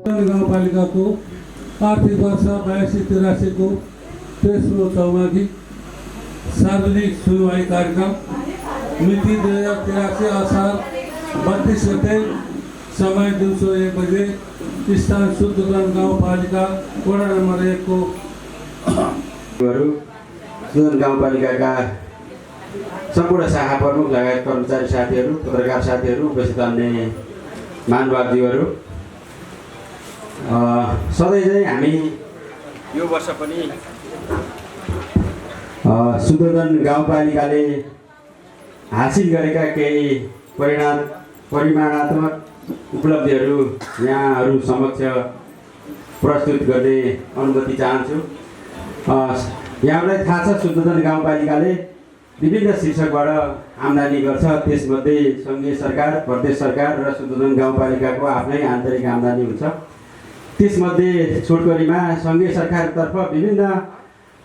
गाउँपालिकाको आर्थिक वर्ष 82-83 तेस्रो चौमाथि सार्वजनिक सुनवाई कार्यक्रम मिति 2083 असार 32 गते समय दिउँसो 1 बजे स्थान शुद्धोधन गाउँपालिका वडा नम्बर 1 को शुद्धोधन गाउँपालिकाका सम्पूर्ण शाखा प्रमुख लगायत कर्मचारी साथीहरू, पत्रकार साथीहरू, उपस्थित अन्य महानुभावज्यूहरू, सधैँ चाहिँ हामी यो वर्ष पनि शुद्धोधन गाउँपालिकाले हासिल गरेका केही परिमाणात्मक उपलब्धिहरू यहाँहरू समक्ष प्रस्तुत गर्ने अनुमति चाहन्छु। यहाँलाई थाहा छ, शुद्धोधन गाउँपालिकाले विभिन्न शीर्षकबाट आम्दानी गर्छ। त्यसमध्ये सङ्घीय सरकार, प्रदेश सरकार र शुद्धोधन गाउँपालिकाको आफ्नै आन्तरिक आम्दानी हुन्छ। त्यसमध्ये छोटकरीमा सङ्घीय सरकारतर्फ विभिन्न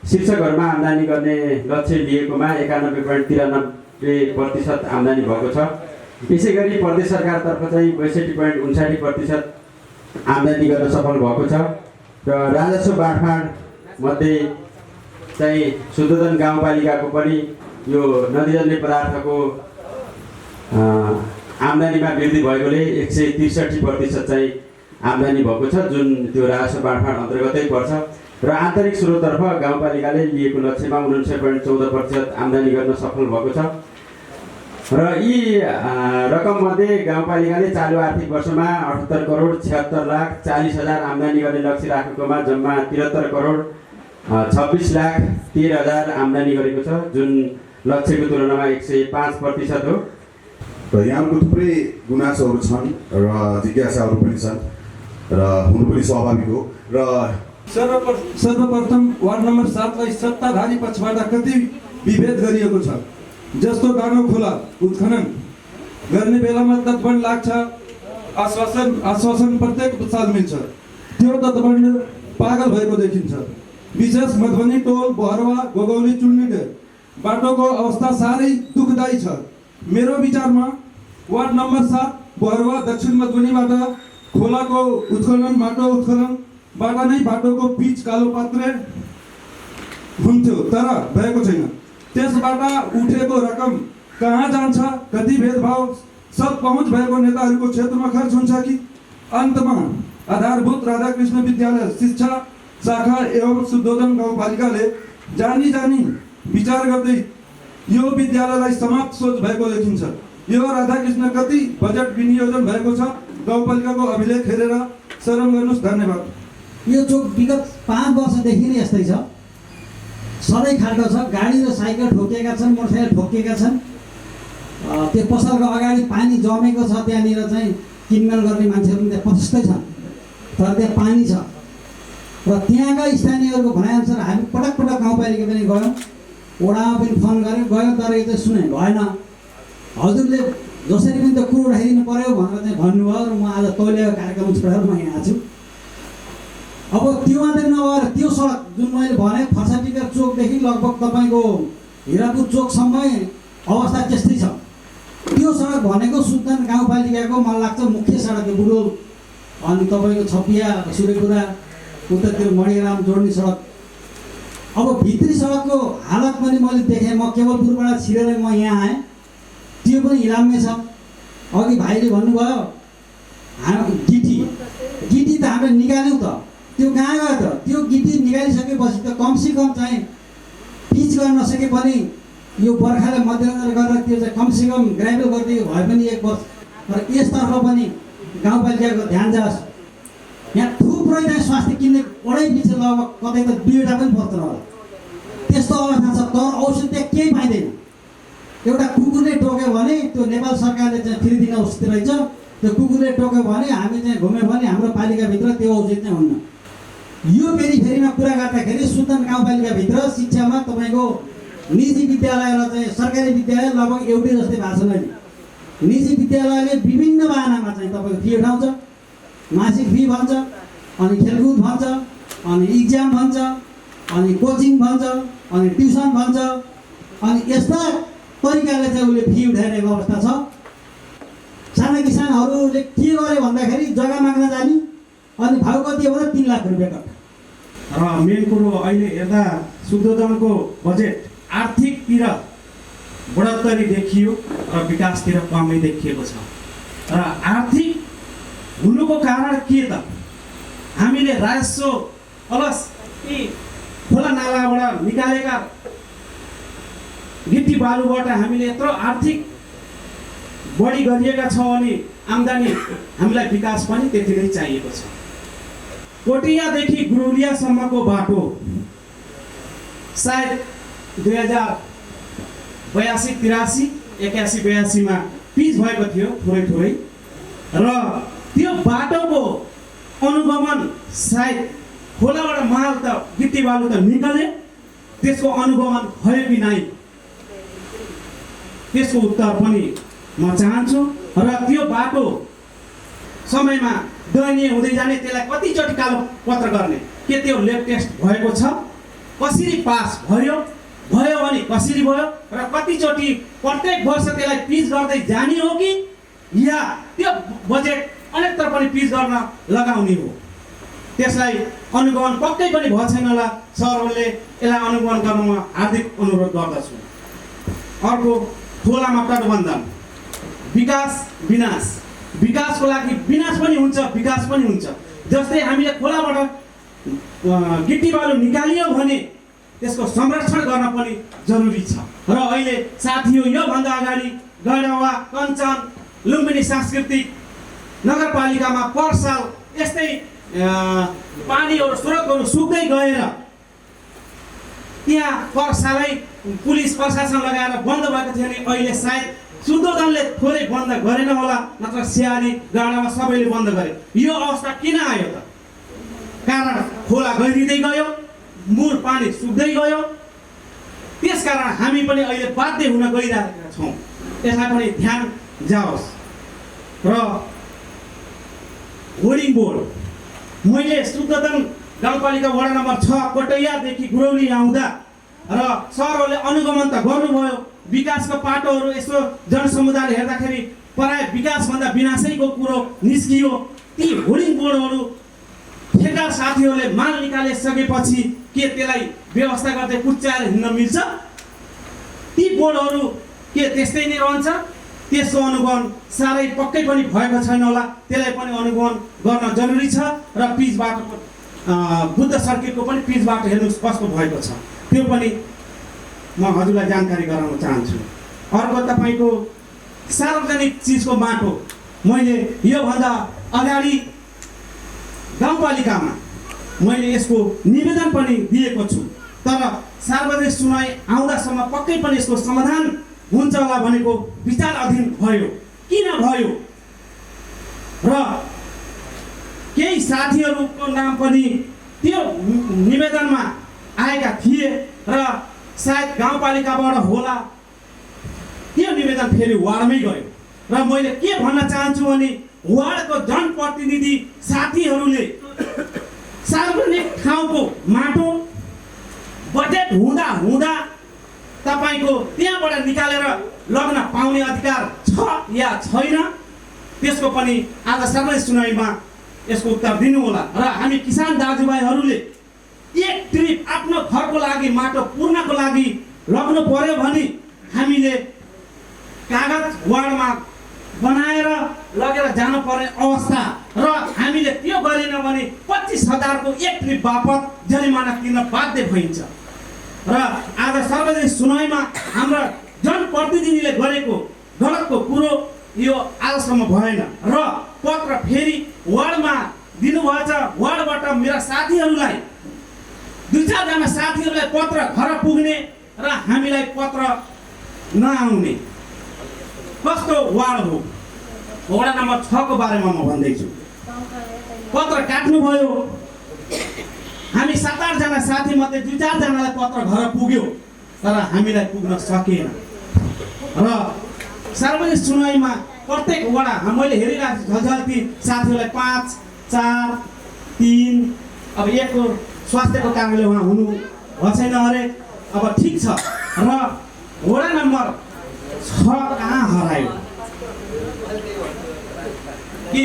शीर्षकहरूमा आम्दानी गर्ने लक्ष्य लिएकोमा 91.93% आम्दानी भएको छ। त्यसै गरी प्रदेश सरकारतर्फ चाहिँ 62.59% आम्दानी गर्न सफल भएको छ र राजस्व बाँडफाँड मध्ये चाहिँ शुद्धोधन गाउँपालिकाको पनि यो नदीजन्य पदार्थको आम्दानीमा वृद्धि भएकोले 163% चाहिँ आम्दानी भएको छ, जुन त्यो राजस्व बाँडफाँड अन्तर्गतै पर्छ। र आन्तरिक स्रोततर्फ गाउँपालिकाले लिएको लक्ष्यमा 99.14% आम्दानी गर्न सफल भएको छ। र यी रकममध्ये गाउँपालिकाले चालु आर्थिक वर्षमा 78 करोड 76 लाख 40 हजार आम्दानी गर्ने लक्ष्य राखेकोमा जम्मा 73 करोड 26 लाख 13 हजार आम्दानी गरेको छ, जुन लक्ष्यको तुलनामा 105% हो। र यहाँको थुप्रै गुनासोहरू छन् र जिज्ञासाहरू पनि छन् र हुनु पनि स्वाभाविक हो। र सर्वप्रथम वार्ड नम्बर 7 लाई सत्ताधारी पक्षबाट कति विभेद गरिएको छ, जस्तो गानो खोला उत्खनन गर्ने बेलामा तटबन्ध लाग्छ, आश्वासन प्रत्येक साल मिल्छ, त्यो तटबन्ध पागल भएको देखिन्छ। विशेष मधुबनी टोल, बहरवा, गोगौली, चुन्नी बाटोको अवस्था साह्रै दुःखदायी छ। मेरो विचारमा वार्ड नम्बर 7 बहरवा दक्षिण मधुबनीबाट खोलाको उत्खनन, माटो उत्खननबाट नै बाटोको पिच कालो पात्रे हुन्थ्यो, तर भएको छैन। त्यसबाट उठेको रकम कहाँ जान्छ, कति भेदभाव, सब पहुँच भएको नेताहरूको क्षेत्रमा खर्च हुन्छ कि? अन्तमा आधारभूत राधाकृष्ण विद्यालय शिक्षा शाखा एवं शुद्धोधन गाउँपालिकाले जानी विचार गर्दै यो विद्यालयलाई समाप्त सोच भएको देखिन्छ। यो राधाकृष्ण कति बजेट विनियोजन भएको छ, गाउँपालिकाको अभिलेख हेरेर शरण गर्नुहोस्। धन्यवाद। यो चोक विगत 5 वर्षदेखि नै यस्तै छ, सधैँ खाल्डो छ। गाडी र साइकल ठोकिएका छन्, मोटरसाइकल ठोकिएका छन्। त्यो पसलको अगाडि पानी जमेको छ, त्यहाँनिर चाहिँ किनमेल गर्ने मान्छेहरू त्यहाँ प्रशस्तै छन्, तर त्यहाँ पानी छ। र त्यहाँका स्थानीयहरूको भनाइअनुसार हामी पटक गाउँपालिका पनि गयौँ, वडामा पनि फोन गयौँ, तर यो चाहिँ सुने भएन। हजुरले जसरी पनि त्यो कुरो उठाइदिनु पर्यो भनेर चाहिँ भन्नुभयो र म आज तैलेको कार्यक्रम छोडेर म यहाँ छु। अब त्यो मात्रै नभएर त्यो सडक जुन मैले भने फर्साटिकर चोकदेखि लगभग तपाईँको हिरापुर चोकसम्म अवस्था त्यस्तै छ। त्यो सडक भनेको शुद्धोधन गाउँपालिकाको मलाई लाग्छ मुख्य सडक हो, बुढो अनि तपाईँको छपिया सूर्यपुरा उतातिर मणिराम जोड्ने सडक। अब भित्री सडकको हालत पनि मैले देखेँ, म केवलपुरबाट छिरेर म यहाँ आएँ, त्यो पनि हिलाम्य छ। अघि भाइले भन्नुभयो गिटी त हामीले निकाल्यौँ त, त्यो कहाँ गयो त? त्यो गिटी निकालिसकेपछि त कमसेकम चाहिँ पिच गर्न नसके पनि यो बर्खाले मध्यनजर गरेर त्यो चाहिँ कमसेकम ग्राभल गरिदिएको भए पनि 1 वर्ष। तर यसतर्फ पनि गाउँपालिकाको ध्यान जाओस्। यहाँ थुप्रै चाहिँ स्वास्थ्य किन्ने वडै पछि लगभग कतै त 2वटा पनि पर्दैन होला, त्यस्तो अवस्था छ। तर औषध त्यहाँ केही पाइँदैन। एउटा कुकुरले टोक्यो भने त्यो नेपाल सरकारले चाहिँ फ्री दिन औषधि रहेछ, त्यो कुकुरले टोक्यो भने हामी चाहिँ घुम्यो भने हाम्रो पालिकाभित्र त्यो औषध चाहिँ हुन्न। यो फेरिमा कुरा गर्दाखेरि शुद्धोधन गाउँपालिकाभित्र शिक्षामा तपाईँको निजी विद्यालय र चाहिँ सरकारी विद्यालय लगभग एउटै जस्तै भएको छ। अहिले निजी विद्यालयले विभिन्न बाहनामा चाहिँ तपाईँको फी उठाउँछ, मासिक फी भन्छ, अनि खेलकुद भन्छ, अनि इक्जाम भन्छ, अनि कोचिङ भन्छ, अनि ट्युसन भन्छ, अनि यस्ता तरिकाले चाहिँ उसले फी उठाइरहेको अवस्था छ। साना किसानहरूले के गरे भन्दाखेरि जग्गा माग्न जाने, अनि लाख रुपियाँ कट्ठा। र मेन कुरो अहिले हेर्दा शुद्धोधनको बजेट आर्थिकतिर बढोत्तरी देखियो र विकासतिर कमै देखिएको छ। र आर्थिक हुनुको कारण के त हामीले राजस्व अलस यी खोला नालाबाट निकालेका गिट्टी बालुबाट हामीले यत्रो आर्थिक बढी गरिएका छौँ अनि आम्दानी हामीलाई विकास पनि त्यति नै चाहिएको छ। कोटियादेखि गुरुलियासम्मको बाटो सायद 2082-83, 81-82 पिच भएको थियो थोरै थोरै र त्यो बाटोको अनुगमन सायद खोलाबाट माल त गिट्टी बालु त निकले त्यसको अनुगमन भयो कि नै त्यसको उत्तर पनि म चाहन्छु। र त्यो बाटो समयमा दयनीय हुँदै जाने त्यसलाई कतिचोटि कालो पत्र गर्ने के त्यो ल्याब टेस्ट भएको छ कसरी पास भयो भने कसरी भयो र कतिचोटि प्रत्येक वर्ष त्यसलाई पिच गर्दै जाने हो कि या त्यो बजेट अन्यत्र पनि पिच गर्न लगाउने हो त्यसलाई अनुगमन पक्कै पनि भएको छैन होला। सरहरूले यसलाई अनुगमन गर्न म हार्दिक अनुरोध गर्दछु। अर्को खोलामा तटबन्धन विकास विनाश विकासको लागि विनाश पनि हुन्छ विकास पनि हुन्छ। जस्तै हामीले खोलाबाट गिट्टी बालु निकालियो भने त्यसको संरक्षण गर्न पनि जरुरी छ। र अहिले साथीहरू योभन्दा अगाडि गैंडावा कञ्चन लुम्बिनी सांस्कृतिक नगरपालिकामा पर साल यस्तै पानीहरू स्रोतहरू सुक्दै गएर त्यहाँ पर सालै पुलिस प्रशासन लगाएर बन्द भएको थियो भने अहिले सायद शुद्धोधनले थोरै बन्द गरेन होला नत्र स्याहारी गाडामा सबैले बन्द गरे। यो अवस्था किन आयो त? कारण खोला गहिरिँदै गयो, मूल पानी सुक्दै गयो। त्यसकारण हामी पनि अहिले बाध्य हुन गइरहेका छौँ। यसलाई पनि ध्यान जाओस्। र होर्डिङ बोर्ड मैले शुद्धोधन गाउँपालिका वडा नम्बर 6 कोटैयादेखि गुरौली आउँदा र सरहरूले अनुगमन त गर्नुभयो विकासको पाटोहरू यसो जनसमुदायले हेर्दाखेरि प्राय विकासभन्दा विनाशैको कुरो निस्कियो। ती होर्डिङ बोर्डहरू ठेका साथीहरूले माल निकालिसकेपछि के त्यसलाई व्यवस्था गर्दै कुच्चाएर हिँड्न मिल्छ? ती बोर्डहरू के त्यस्तै नै रहन्छ? त्यसको अनुगमन साह्रै पक्कै पनि भएको छैन होला। त्यसलाई पनि अनुगमन गर्न जरुरी छ। र पिच बाटोको बुद्ध सर्किटको पनि पिच बाटो हेर्नुहोस् कस्तो भएको छ त्यो पनि म हजुरलाई जानकारी गराउन चाहन्छु। अर्को तपाईँको सार्वजनिक चिजको बाटो मैले योभन्दा अगाडि गाउँपालिकामा मैले यसको निवेदन पनि दिएको छु। तर सार्वजनिक सुनवाई आउँदासम्म पक्कै पनि यसको समाधान हुन्छ होला भनेको विचार अधीन भयो। किन भयो? र केही साथीहरूको नाम पनि त्यो निवेदनमा आएका थिए र सायद गाउँपालिकाबाट होला त्यो निवेदन फेरि वार्डमै गयो। र मैले के भन्न चाहन्छु भने वार्डको जनप्रतिनिधि साथीहरूले सार्वजनिक ठाउँको माटो बजेट हुँदा तपाईको त्यहाँबाट निकालेर लग्न पाउने अधिकार छ या छैन त्यसको पनि आज सार्वजनिक सुनवाईमा यसको उत्तर दिनु होला। र हामी किसान दाजुभाइहरूले एक ट्रिप आफ्नो घरको लागि माटो पुर्नको लागि लग्नु पर्यो भने हामीले कागज वार्डमा बनाएर लगेर जानुपर्ने अवस्था र हामीले त्यो गरेन भने 25,000 को एक ट्रिप बापत जरिमाना तिर्न बाध्य भइन्छ। र आज सार्वजनिक सुनवाईमा हाम्रा जनप्रतिनिधिले गरेको गलतको कुरो यो आजसम्म भएन। र पत्र फेरि वार्डमा दिनुभएछ। वार्डबाट मेरा साथीहरूलाई 2-4 जना साथीहरूलाई पत्र घर पुग्ने र हामीलाई पत्र नआउने कस्तो वार्ड हो? वडा नम्बर 6 को बारेमा म भन्दैछु। पत्र काट्नुभयो। हामी 7-8 जना साथी मध्ये 2-4 जनालाई पत्र घर पुग्यो तर हामीलाई पुग्न सकेन। र सार्वजनिक सुनवाईमा प्रत्येक वडा मैले हेरिरहेको झलझल्ती साथीहरूलाई 5, 4, 3 अब 1 को स्वास्थ्यको कारणले उहाँ हुनु छैन अरे। अब ठिक छ। र वडा नम्बर 6 कहाँ हरायो कि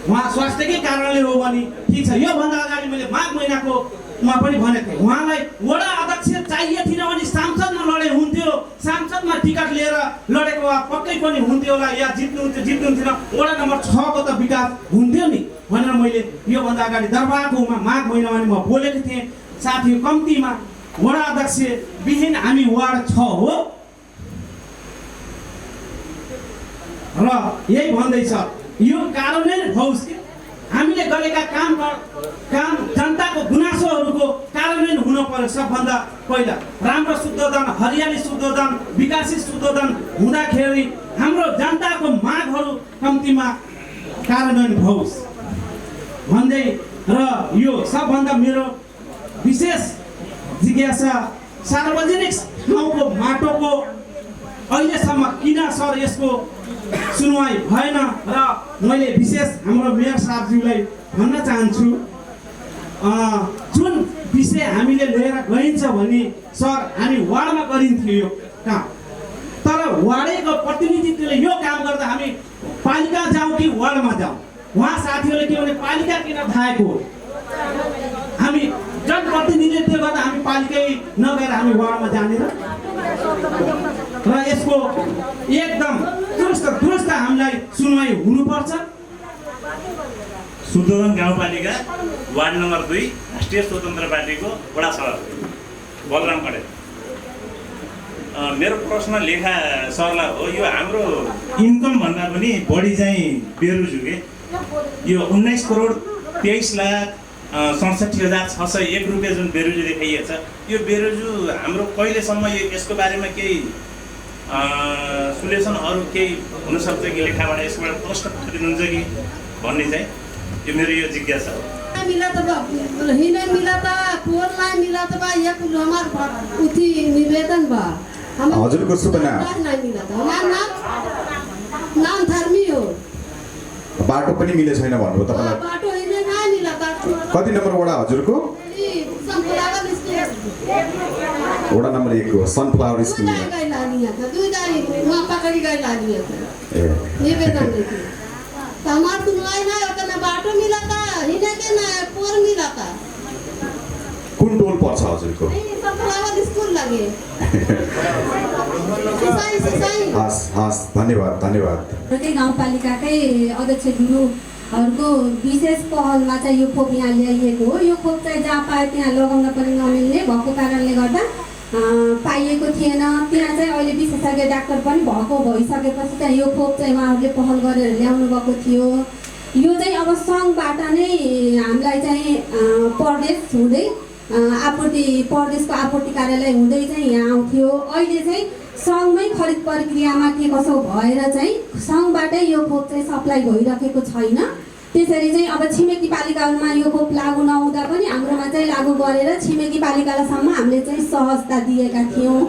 उहाँ स्वास्थ्यकै कारणले हो भने ठिक छ। योभन्दा अगाडि मैले माघ महिनाकोमा पनि भनेको थिएँ, उहाँलाई वडा अध्यक्ष चाहिए थिएन भने सांसदमा लडे हुन्थ्यो, सांसदमा टिकट लिएर लडेको भए पक्कै पनि हुन्थ्यो होला, या जित्नुहुन्थेन, वडा नम्बर 6 को त विकास हुन्थ्यो नि भनेर मैले योभन्दा अगाडि दरबारकोमा माघ महिनामा नि म बोलेको थिएँ। साथी कम्तीमा वडा अध्यक्ष विहीन हामी वार्ड 6 हो र यही भन्दैछ यो कार्यान्वयन होस् कि हामीले गरेका काम जनताको गुनासोहरूको कार्यान्वयन हुनु पर्यो। सबभन्दा पहिला राम्रो शुद्धोधन, हरियाली शुद्धोधन, विकासित शुद्धोधन हुँदाखेरि हाम्रो जनताको मागहरू कम्तीमा कार्यान्वयन होस् भन्दै र यो सबभन्दा मेरो विशेष जिज्ञासा सार्वजनिक ठाउँको माटोको अहिलेसम्म किन सर यसको सुनवाई भएन र मैले विशेष हाम्रो मेयर साहबज्यूलाई भन्न चाहन्छु जुन विषय हामीले लिएर गइन्छ भने सर हामी वार्डमा गरिन्थ्यो यो काम, तर वार्डको प्रतिनिधित्वले यो काम गर्दा हामी पालिका जाउँ कि वार्डमा जाउँ, उहाँ साथीहरूले के भने पालिका किन थाहेको हो, हामी जनप्रतिनिधित्व गर्दा हामी पालिकै नगएर हामी वार्डमा जाने र यसको एकदम दुरुस्त हामीलाई सुनवाई हुनुपर्छ। शुद्धोधन गाउँपालिका वार्ड नम्बर 2 राष्ट्रिय स्वतन्त्र पार्टीको वडा सभापति बलराम कडेल। मेरो प्रश्न लेखा सरलाई हो, यो हाम्रो इन्कम भन्दा पनि बढी चाहिँ बेरोजु के यो 19 करोड 23 लाख 67,601 रुपियाँ जुन बेरोजु देखाइएको छ, यो बेरोजु हाम्रो कहिलेसम्म यसको बारेमा केही सोल्युसनहरू केही हुनसक्छ कि लेखाबाट यसबाट प्रश्न दिनुहुन्छ कि भन्ने चाहिँ यो मेरो यो जिज्ञासा हो। मिला तो हिने मिला था पोल नहीं मिला तो बा ये कुछ हमार उठी निवेदन बा हजुरको शुभ नाम नहीं मिला था हमार नाम धर्मी हो। बाटो पनि मिले छैन भन्नुभयो तपाईलाई। बाटो हिने नहीं मिला था। कति नम्बर वडा हजुरको? सनफ्लावर स्कूल वडा नम्बर 1 हो सनफ्लावर स्कूल। दुई जाई वहाँ पकड़ी गई लानी है निवेदन लेके हमार सुनवाई ना ओतना बाटो मिला था हिने के ना पोल मिला था। कुन टोल पर्छ हजुरको? सनफ्लावर स्कूल लगे हस् धन्यवाद धन्यवाद। गाउँपालिकाकै अध्यक्षज्यूहरूको विशेष पहलमा चाहिँ यो खोप यहाँ ल्याइएको हो। यो खोप चाहिँ जहाँ पायो त्यहाँ लगाउन पनि नमिल्ने भएको कारणले गर्दा पाइएको थिएन। त्यहाँ चाहिँ अहिले विशेषज्ञ डाक्टर पनि भएको भइसकेपछि चाहिँ यो खोप चाहिँ उहाँहरूले पहल गरेर ल्याउनु भएको थियो। यो चाहिँ अब सङ्घबाट नै हामीलाई चाहिँ प्रदेश हुँदै प्रदेशको आपूर्ति कार्यालय हुँदै चाहिँ यहाँ आउँथ्यो। अहिले चाहिँ सङ्घमै खरिद प्रक्रियामा के कसो भएर चाहिँ सङ्घबाटै यो खोप चाहिँ सप्लाई भइरहेको छैन। त्यसरी चाहिँ अब छिमेकी पालिकाहरूमा यो खोप लागू नहुँदा पनि हाम्रोमा चाहिँ लागू गरेर छिमेकी पालिकासम्म हामीले चाहिँ सहजता दिएका थियौँ।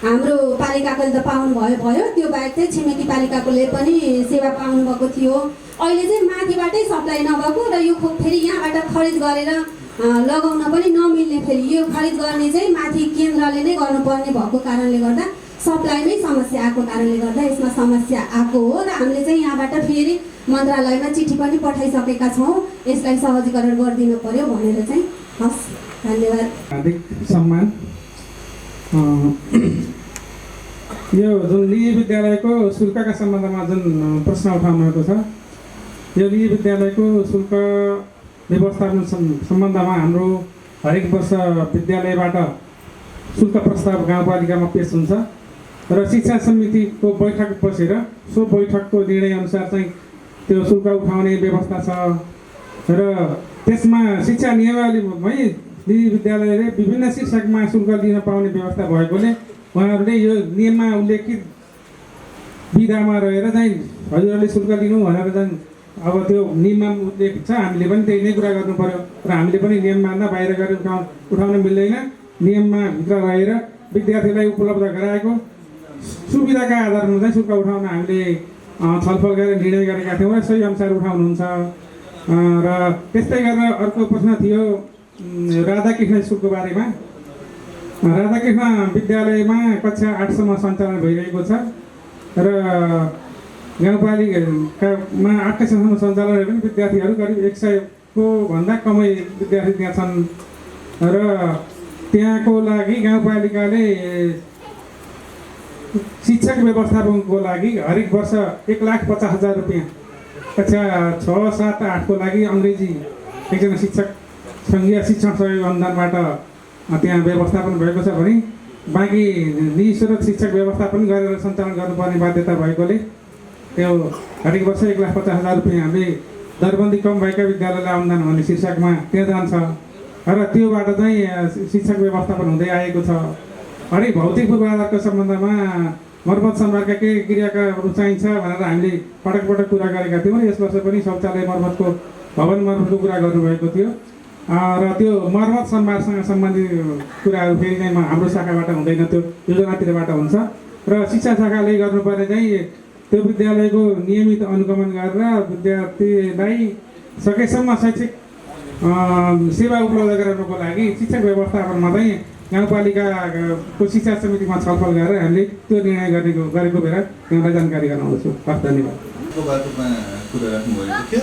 हाम्रो पालिकाकोले त पाउनु भयो, त्यो बाहेक चाहिँ छिमेकी पालिकाकोले पनि सेवा पाउनुभएको थियो। अहिले चाहिँ माथिबाटै सप्लाई नभएको र यो खोप फेरि यहाँबाट खरिद गरेर लगाउन पनि नमिल्ने, फेरि यो खरिद गर्ने चाहिँ माथि केन्द्रले नै गर्नुपर्ने भएको कारणले गर्दा सप्लाईमै समस्या आएको कारणले गर्दा यसमा समस्या आएको हो र हामीले चाहिँ यहाँबाट फेरि मन्त्रालयमा चिठी पनि पठाइसकेका छौँ, यसलाई सहजीकरण गरिदिनु पर्यो भनेर चाहिँ। हस् धन्यवाद। हार्दिक सम्मान। यो जुन लिई विद्यालयको शुल्कका सम्बन्धमा जुन प्रश्न उठाउनुभएको छ, यो लिई विद्यालयको शुल्क व्यवस्थापन सम्बन्धमा हाम्रो हरेक वर्ष विद्यालयबाट शुल्क प्रस्ताव गाउँपालिकामा पेश हुन्छ र शिक्षा समितिको बैठक बसेर सो बैठकको निर्णयअनुसार चाहिँ त्यो शुल्क उठाउने व्यवस्था छ र त्यसमा शिक्षा नियमावलीमै लिई विद्यालयले विभिन्न शिक्षकमा शुल्क लिन पाउने व्यवस्था भएकोले उहाँहरूले यो नियममा उल्लेखित विधामा रहेर चाहिँ हजुरहरूले शुल्क लिनु भनेर चाहिँ अब त्यो नियममा उल्लेख छ, हामीले पनि त्यही नै कुरा गर्नु पर्यो र हामीले पनि नियम मान्न बाहिर गएर उठाउन मिल्दैन। नियममा भित्र रहेर विद्यार्थीलाई उपलब्ध गराएको सुविधाका आधारमा चाहिँ शुल्क उठाउन हामीले छलफल गरेर निर्णय गरेका थियौँ र सही अनुसार उठाउनुहुन्छ। र त्यस्तै गरेर अर्को प्रश्न थियो राधाकृष्ण स्कुलको बारेमा। राधाकृष्ण विद्यालयमा कक्षा 8 सम्म सञ्चालन भइरहेको छ र गाउँपालिकामा 8 कक्षासम्म सञ्चालन पनि विद्यार्थीहरू करिब 100को भन्दा कमै विद्यार्थी त्यहाँ छन् र त्यहाँको लागि गाउँपालिकाले शिक्षक व्यवस्थापनको लागि हरेक वर्ष 1,50,000 रुपियाँ कक्षा 6, 7, 8को लागि अङ्ग्रेजी एकजना शिक्षक सङ्घीय शिक्षण सहयोग अनुदानबाट त्यहाँ व्यवस्थापन भएको छ भने बाँकी निःशुल्क शिक्षक व्यवस्थापन गरेर सञ्चालन गर्नुपर्ने बाध्यता भएकोले त्यो हरेक वर्ष 1,50,000 रुपियाँ हामीले दरबन्दी कम भएका विद्यालयलाई अनुदान भन्ने शीर्षकमा त्यहाँ जान्छ र त्योबाट चाहिँ शिक्षक व्यवस्थापन हुँदै आएको छ। हरेक भौतिक पूर्वाधारको सम्बन्धमा मर्मत सम्भारका के क्रियाकलापहरू चाहिन्छ भनेर हामीले पटक पटक कुरा गरेका थियौँ। यस वर्ष पनि शौचालय मर्मतको भवन मर्मतको कुरा गर्नुभएको थियो र त्यो मर्मत सम्भारसँग सम्बन्धित कुराहरू फेरि चाहिँ हाम्रो शाखाबाट हुँदैन, त्यो योजनातिरबाट हुन्छ र शिक्षा शाखाले गर्नुपर्ने चाहिँ त्यो विद्यालयको नियमित अनुगमन गरेर विद्यार्थीलाई सकेसम्म शैक्षिक सेवा उपलब्ध गराउनको लागि शिक्षक व्यवस्थापनमा चाहिँ गाउँपालिकाको शिक्षा समितिमा छलफल गरेर हामीले त्यो निर्णय गरेको बेला यहाँलाई जानकारी गराउँदछु। हस्, धन्यवाद। बाटोमा कुरा राख्नुभएको थियो,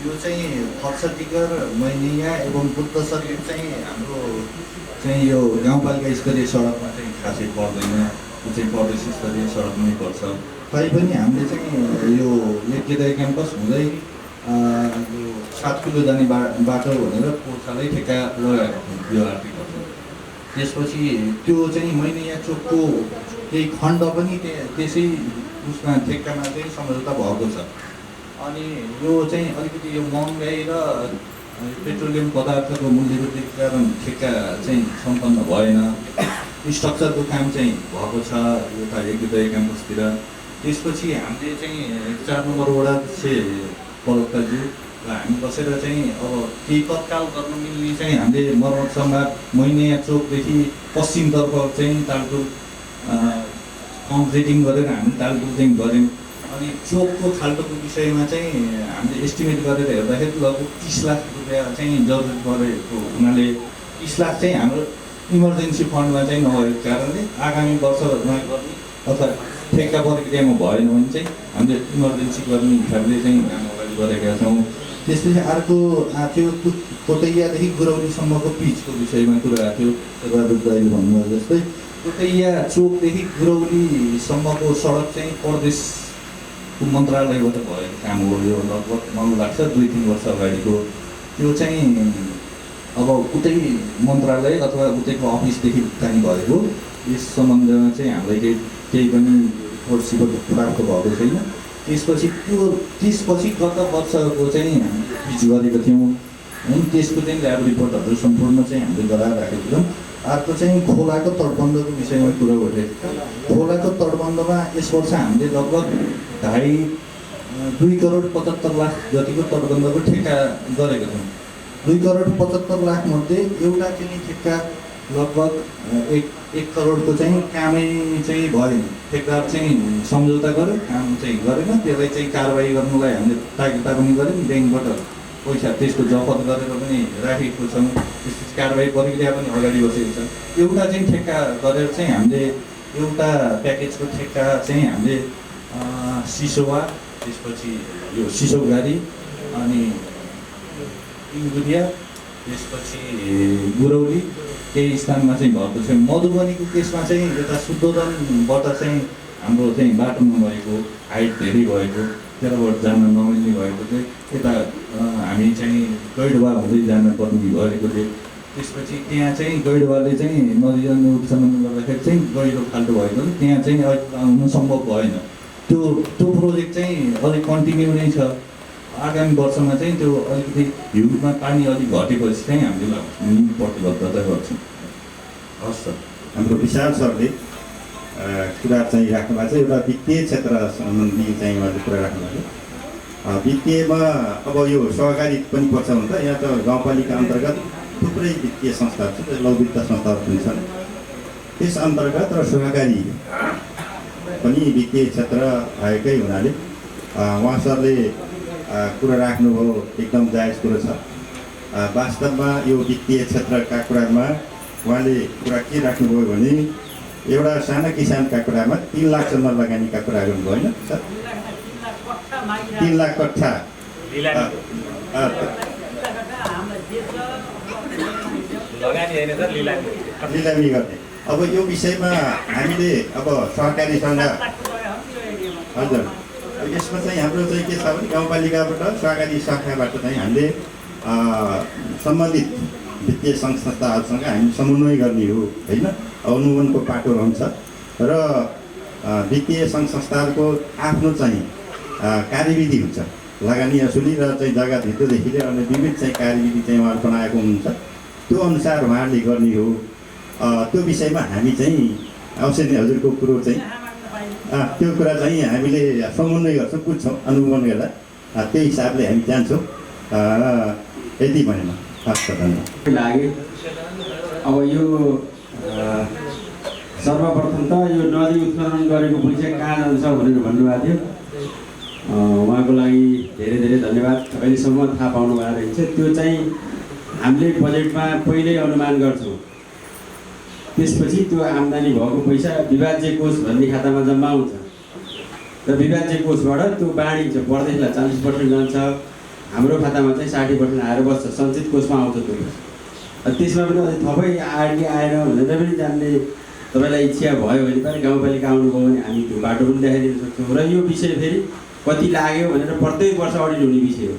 यो चाहिँ थर्सटिगर मैनिया एवं बुद्ध शरीर चाहिँ हाम्रो चाहिँ यो गाउँपालिका स्तरीय सडकमा चाहिँ खासै पर्दैन, त्यो चाहिँ प्रदेश स्तरीय सडकमै पर्छ। तैपनि हामीले चाहिँ यो लेप्चेदाई क्याम्पस हुँदै यो 7 किलो जाने बाटो भनेर पोर्खालै ठेक्का लगाएको थियो यो आर्थिक वर्ष। त्यसपछि त्यो चाहिँ मैनिया चोकको केही खण्ड पनि त्यसै उसमा ठेक्कामा चाहिँ सम्झौता भएको छ। अनि यो चाहिँ अलिकति यो महँगाई र पेट्रोलियम पदार्थको मूल्यवृद्धिको कारण ठेक्का चाहिँ सम्पन्न भएन। स्ट्रक्चरको काम चाहिँ भएको छ एउटा एकीकृत क्याम्पसतिर। त्यसपछि हामीले चाहिँ 4 नम्बर वडा से परोक्ताज्यू र हामी बसेर चाहिँ अब केही तत्काल गर्न मिल्ने चाहिँ हामीले मर्मत सम्भार मैनिया चोकदेखि पश्चिमतर्फ चाहिँ तालटुल कङ्क्रिटिङ गरेर हामी तालटुल चाहिँ गऱ्यौँ। अनि चोकको खाल्टोको विषयमा चाहिँ हामीले एस्टिमेट गरेर हेर्दाखेरि लगभग 30 लाख रुपियाँ चाहिँ जरुरत परेको हुनाले 30 लाख चाहिँ हाम्रो इमर्जेन्सी फन्डमा चाहिँ नभएको कारणले आगामी वर्षमा गर्ने अथवा ठेक्का प्रक्रियामा भएन भने चाहिँ हामीले इमर्जेन्सी गर्ने हिसाबले चाहिँ काम अगाडि बढेका छौँ। त्यसपछि अर्को आएको थियो कोटैयादेखि गुरौलीसम्मको पिचको विषयमा कुरा आएको थियो। शेरबहादुर दाइले भन्नुभयो जस्तै कोटैया चोकदेखि गुरौलीसम्मको सडक चाहिँ प्रदेशको मन्त्रालयबाट भएको काम हो। यो लगभग मलाई लाग्छ 2-3 वर्ष अगाडिको। त्यो चाहिँ अब उतै मन्त्रालय अथवा उतैको अफिसदेखि चाहिँ भएको। यस सम्बन्धमा चाहिँ हामीलाई केही पनि रिपोर्ट प्राप्त भएको छैन। त्यसपछि गत वर्षको चाहिँ हामीले पिच गरेको थियौँ अनि त्यसको चाहिँ ल्याब रिपोर्टहरू सम्पूर्ण चाहिँ हामीले गराइराखेको थियौँ। अर्को चाहिँ खोलाको तटबन्धको विषयमा कुरा उठेको। खोलाको तटबन्धमा यस वर्ष हामीले लगभग 2.5 करोड 75 लाख जतिको तटबन्धको ठेक्का गरेको छौँ। 2 करोड 75 लाख मध्ये एउटा चाहिँ ठेक्का लगभग 1 करोडको चाहिँ कामै चाहिँ भएन। ठेक्दार चाहिँ सम्झौता गर्यो, काम चाहिँ गरेन। त्यसलाई चाहिँ कारबाही गर्नुलाई हामीले ताकिदा पनि गऱ्यौँ। ब्याङ्कबाट पैसा त्यसको जफत गरेर पनि राखेको छौँ। त्यसपछि कारबाही प्रक्रिया पनि अगाडि बसेको छ। एउटा चाहिँ ठेक्का गरेर चाहिँ हामीले एउटा प्याकेजको ठेक्का चाहिँ हामीले सिसोवा, त्यसपछि यो सिसौघारी अनि इङ्गुरिया, त्यसपछि गुरौली केही स्थानमा चाहिँ भएको छ। मधुबनीको केसमा चाहिँ यता शुद्धोदनबाट चाहिँ हाम्रो चाहिँ बाटो नभएको, हाइट धेरै भएको, त्यहाँबाट जान नमिल्ने भएको चाहिँ यता हामी चाहिँ गैडवा हुँदै जानुपर्ने भएको थियो। त्यसपछि त्यहाँ चाहिँ गैडवाले चाहिँ नदी जाने उत्सम्म गर्दाखेरि चाहिँ गहिरो खाल्टो भएकोले त्यहाँ चाहिँ आउनु सम्भव भएन। त्यो प्रोजेक्ट चाहिँ अलिक कन्टिन्यू नै छ। आगामी वर्षमा चाहिँ त्यो अलिकति हिउँमा पानी अलिक घटेपछि चाहिँ हामीले लगाउने प्रतिबद्धता गर्छौँ। हस् सर, हाम्रो विशाल सरले कुरा चाहिँ राख्नुभएको छ। एउटा वित्तीय क्षेत्र सम्बन्धी चाहिँ उहाँले कुरा राख्नुभएको छ। वित्तीयमा अब यो सहकारी पनि पर्छ भने त यहाँ त गाउँपालिका अन्तर्गत थुप्रै वित्तीय संस्थाहरू छन्, लघु वित्त संस्थाहरू पनि छन्। त्यस अन्तर्गत र सहकारी पनि वित्तीय क्षेत्र भएकै हुनाले उहाँ सरले कुरा राख्नुभयो, एकदम जायज कुरो छ। वास्तवमा यो वित्तीय क्षेत्रका कुरामा उहाँले कुरा के राख्नुभयो भने एउटा साना किसानका कुरामा 3 लाखसम्म लगानीका कुरा गर्नुभयो होइन सर? 3 लाख कट्ठा लिलामी गर्ने। अब यो विषयमा हामीले अब सहकारीसँग हजुर यसमा चाहिँ हाम्रो चाहिँ के छ भने गाउँपालिकाबाट सहकारी शाखाबाट चाहिँ हामीले सम्बन्धित वित्तीय सङ्घ संस्थाहरूसँग हामी समन्वय गर्ने हो होइन, अनुगमनको पाटो रहन्छ र वित्तीय सङ्घ संस्थाहरूको आफ्नो चाहिँ कार्यविधि हुन्छ, लगानी असुली र चाहिँ जग्गा भित्रदेखि लिएर अनि विविध चाहिँ कार्यविधि चाहिँ उहाँहरू बनाएको हुनुहुन्छ, त्यो अनुसार उहाँहरूले गर्ने हो। त्यो विषयमा हामी चाहिँ अवश्य नै हजुरको कुरो चाहिँ त्यो कुरा चाहिँ हामीले समन्वय गर्छौँ, बुझ्छौँ, अनुगमन गर्दा त्यही हिसाबले हामी जान्छौँ। यति भनेमा हस् धन्यवाद लाग्यो। अब यो सर्वप्रथम त यो नदी उत्खनन गरेको पैसा कहाँ जान्छ भनेर भन्नुभएको थियो, उहाँको लागि धेरै धेरै धन्यवाद। अहिलेसम्म थाहा पाउनु भएको रहेछ। त्यो चाहिँ हामीले बजेटमा पहिल्यै अनुमान गर्छौँ, त्यसपछि त्यो आम्दानी भएको पैसा विभाज्य कोष भन्ने खातामा जम्मा हुन्छ र विभाज्य कोषबाट त्यो बाँडिन्छ। प्रदेशलाई 40% जान्छ, हाम्रो खातामा चाहिँ 60% आएर बस्छ, सञ्चित कोषमा आउँछ त्यो पैसा। त्यसमा पनि अझै थपै आएन भनेर पनि जान्ने तपाईँलाई इच्छा भयो भने पनि गाउँपालिका आउनुभयो भने हामी त्यो बाटो पनि देखाइदिन सक्छौँ। र यो विषय फेरि कति लाग्यो भनेर प्रत्येक वर्ष अडिट हुने विषय हो।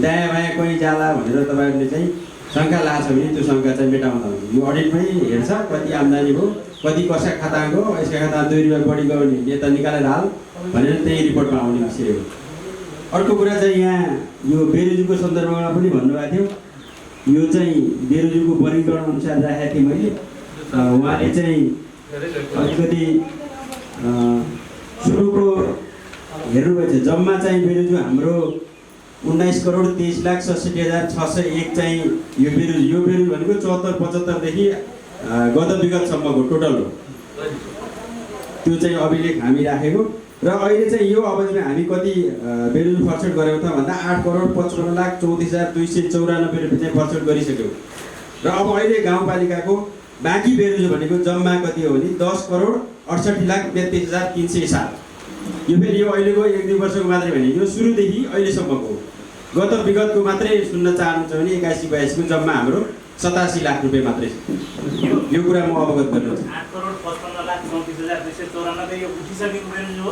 दायाँ बायाँ कहीँ जाला भनेर तपाईँहरूले चाहिँ शङ्का लाग्छ भने त्यो शङ्का चाहिँ मेटाउँदा हुन्छ। यो अडिटमै हेर्छ कति आम्दानी भयो, कति कसै खाता गयो, यसका खाता 2 रुपियाँ बढी गयो भने नेता निकालेर हाल भनेर त्यही रिपोर्टमा आउने विषय हो। अर्को कुरा चाहिँ यहाँ यो बेरोजुको सन्दर्भमा पनि भन्नुभएको थियो। यो चाहिँ बेरोजुको वर्गीकरण अनुसार राखेको थिएँ मैले। उहाँले चाहिँ अलिकति सुरुको हेर्नुभएछ, जम्मा चाहिँ बेरोजु हाम्रो 19,23,67,601 चाहिँ यो बेरोजु भनेको 74-75 देखि गत विगतसम्मको टोटल हो। त्यो चाहिँ अभिलेख हामी राखेको र अहिले चाहिँ यो अवधिमा हामी कति बेरोजु फर्सेट गरेको त भन्दा 8,55,34,294 रुपियाँ चाहिँ फर्सेट गरिसक्यौँ। र अब अहिले गाउँपालिकाको बाँकी बेरोजु भनेको जम्मा कति हो भने 10,68,33,307। यो फेरि यो अहिलेको 1-2 वर्षको मात्रै भने यो सुरुदेखि अहिलेसम्मको गत विगतको मात्रै सुन्न चाहनुहुन्छ भने 81-82 को जम्मा हाम्रो 87 लाख रुपियाँ मात्रै छ। यो कुरा म अवगत गर्न चाहन्छु। 8,55,34,294 यो उठिसकेको बेरोजु हो।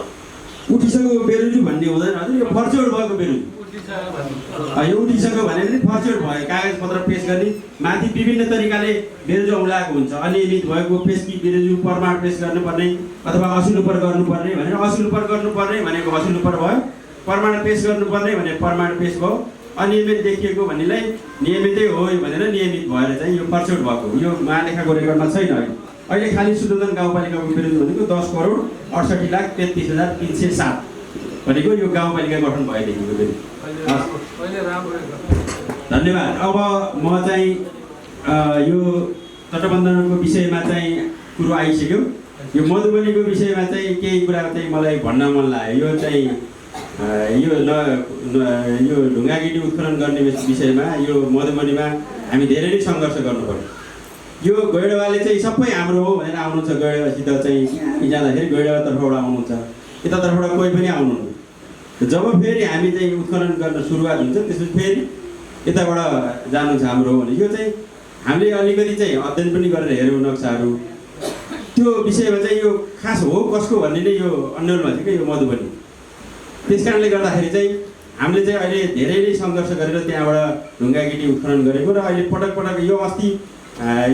उठिसकेको बेरोजु भन्ने हुँदैन हजुर, यो फर्चोड भएको बेरोजु। यो उठिसक्यो भने पनि फर्चोड भयो, कागजपत्र पेस गर्ने माथि विभिन्न तरिकाले बेरोजु औँलाएको हुन्छ। अनियमित भएको पेसकी बेरोजु प्रमाण पेस गर्नुपर्ने अथवा असुलुपर गर्नुपर्ने भनेर असुलुपर गर्नुपर्ने भनेको असुलुपर भयो, प्रमाण पेस गर्नुपर्ने भने प्रमाण पेस भयो, अनियमित देखिएको भन्नेलाई नियमितै हो भनेर नियमित भएर चाहिँ यो फर्चोड भएको। यो महालेखाको रेकर्डमा छैन। अहिले खालि सुदोधन गाउँपालिकाको बेरोजु भनेको 10,68,33,307 भनेको यो गाउँपालिका गठन भएदेखिको बेरोजु। धन्यवाद। अब म चाहिँ यो तटबन्धनको विषयमा चाहिँ कुरो आइसक्यो। यो मधुबनीको विषयमा चाहिँ केही कुरा चाहिँ मलाई भन्न मन लाग्यो। यो चाहिँ यो ढुङ्गागिटी उत्खनन गर्ने विषयमा यो मधुबनीमा हामी धेरै नै सङ्घर्ष गर्नुपर्छ। यो गैडवाले चाहिँ सबै हाम्रो हो भनेर आउनुहुन्छ, गैडवासित चाहिँ जाँदाखेरि गैडवा तर्फबाट आउनुहुन्छ, यतातर्फबाट कोही पनि आउनुहुन्न। जब फेरि हामी चाहिँ उत्खनन गर्न सुरुवात हुन्छ त्यसपछि फेरि यताबाट जानुहुन्छ हाम्रो हो भने यो चाहिँ हामीले अलिकति चाहिँ अध्ययन पनि गरेर हेऱ्यौँ नक्साहरू। त्यो विषयमा चाहिँ यो खास हो कसको भन्ने नै यो अन्यलमा छ क्या यो मधुबनी। त्यस कारणले गर्दाखेरि चाहिँ हामीले चाहिँ अहिले धेरै नै सङ्घर्ष गरेर त्यहाँबाट ढुङ्गागिटी उत्खनन गरेको र अहिले पटक पटक यो अस्ति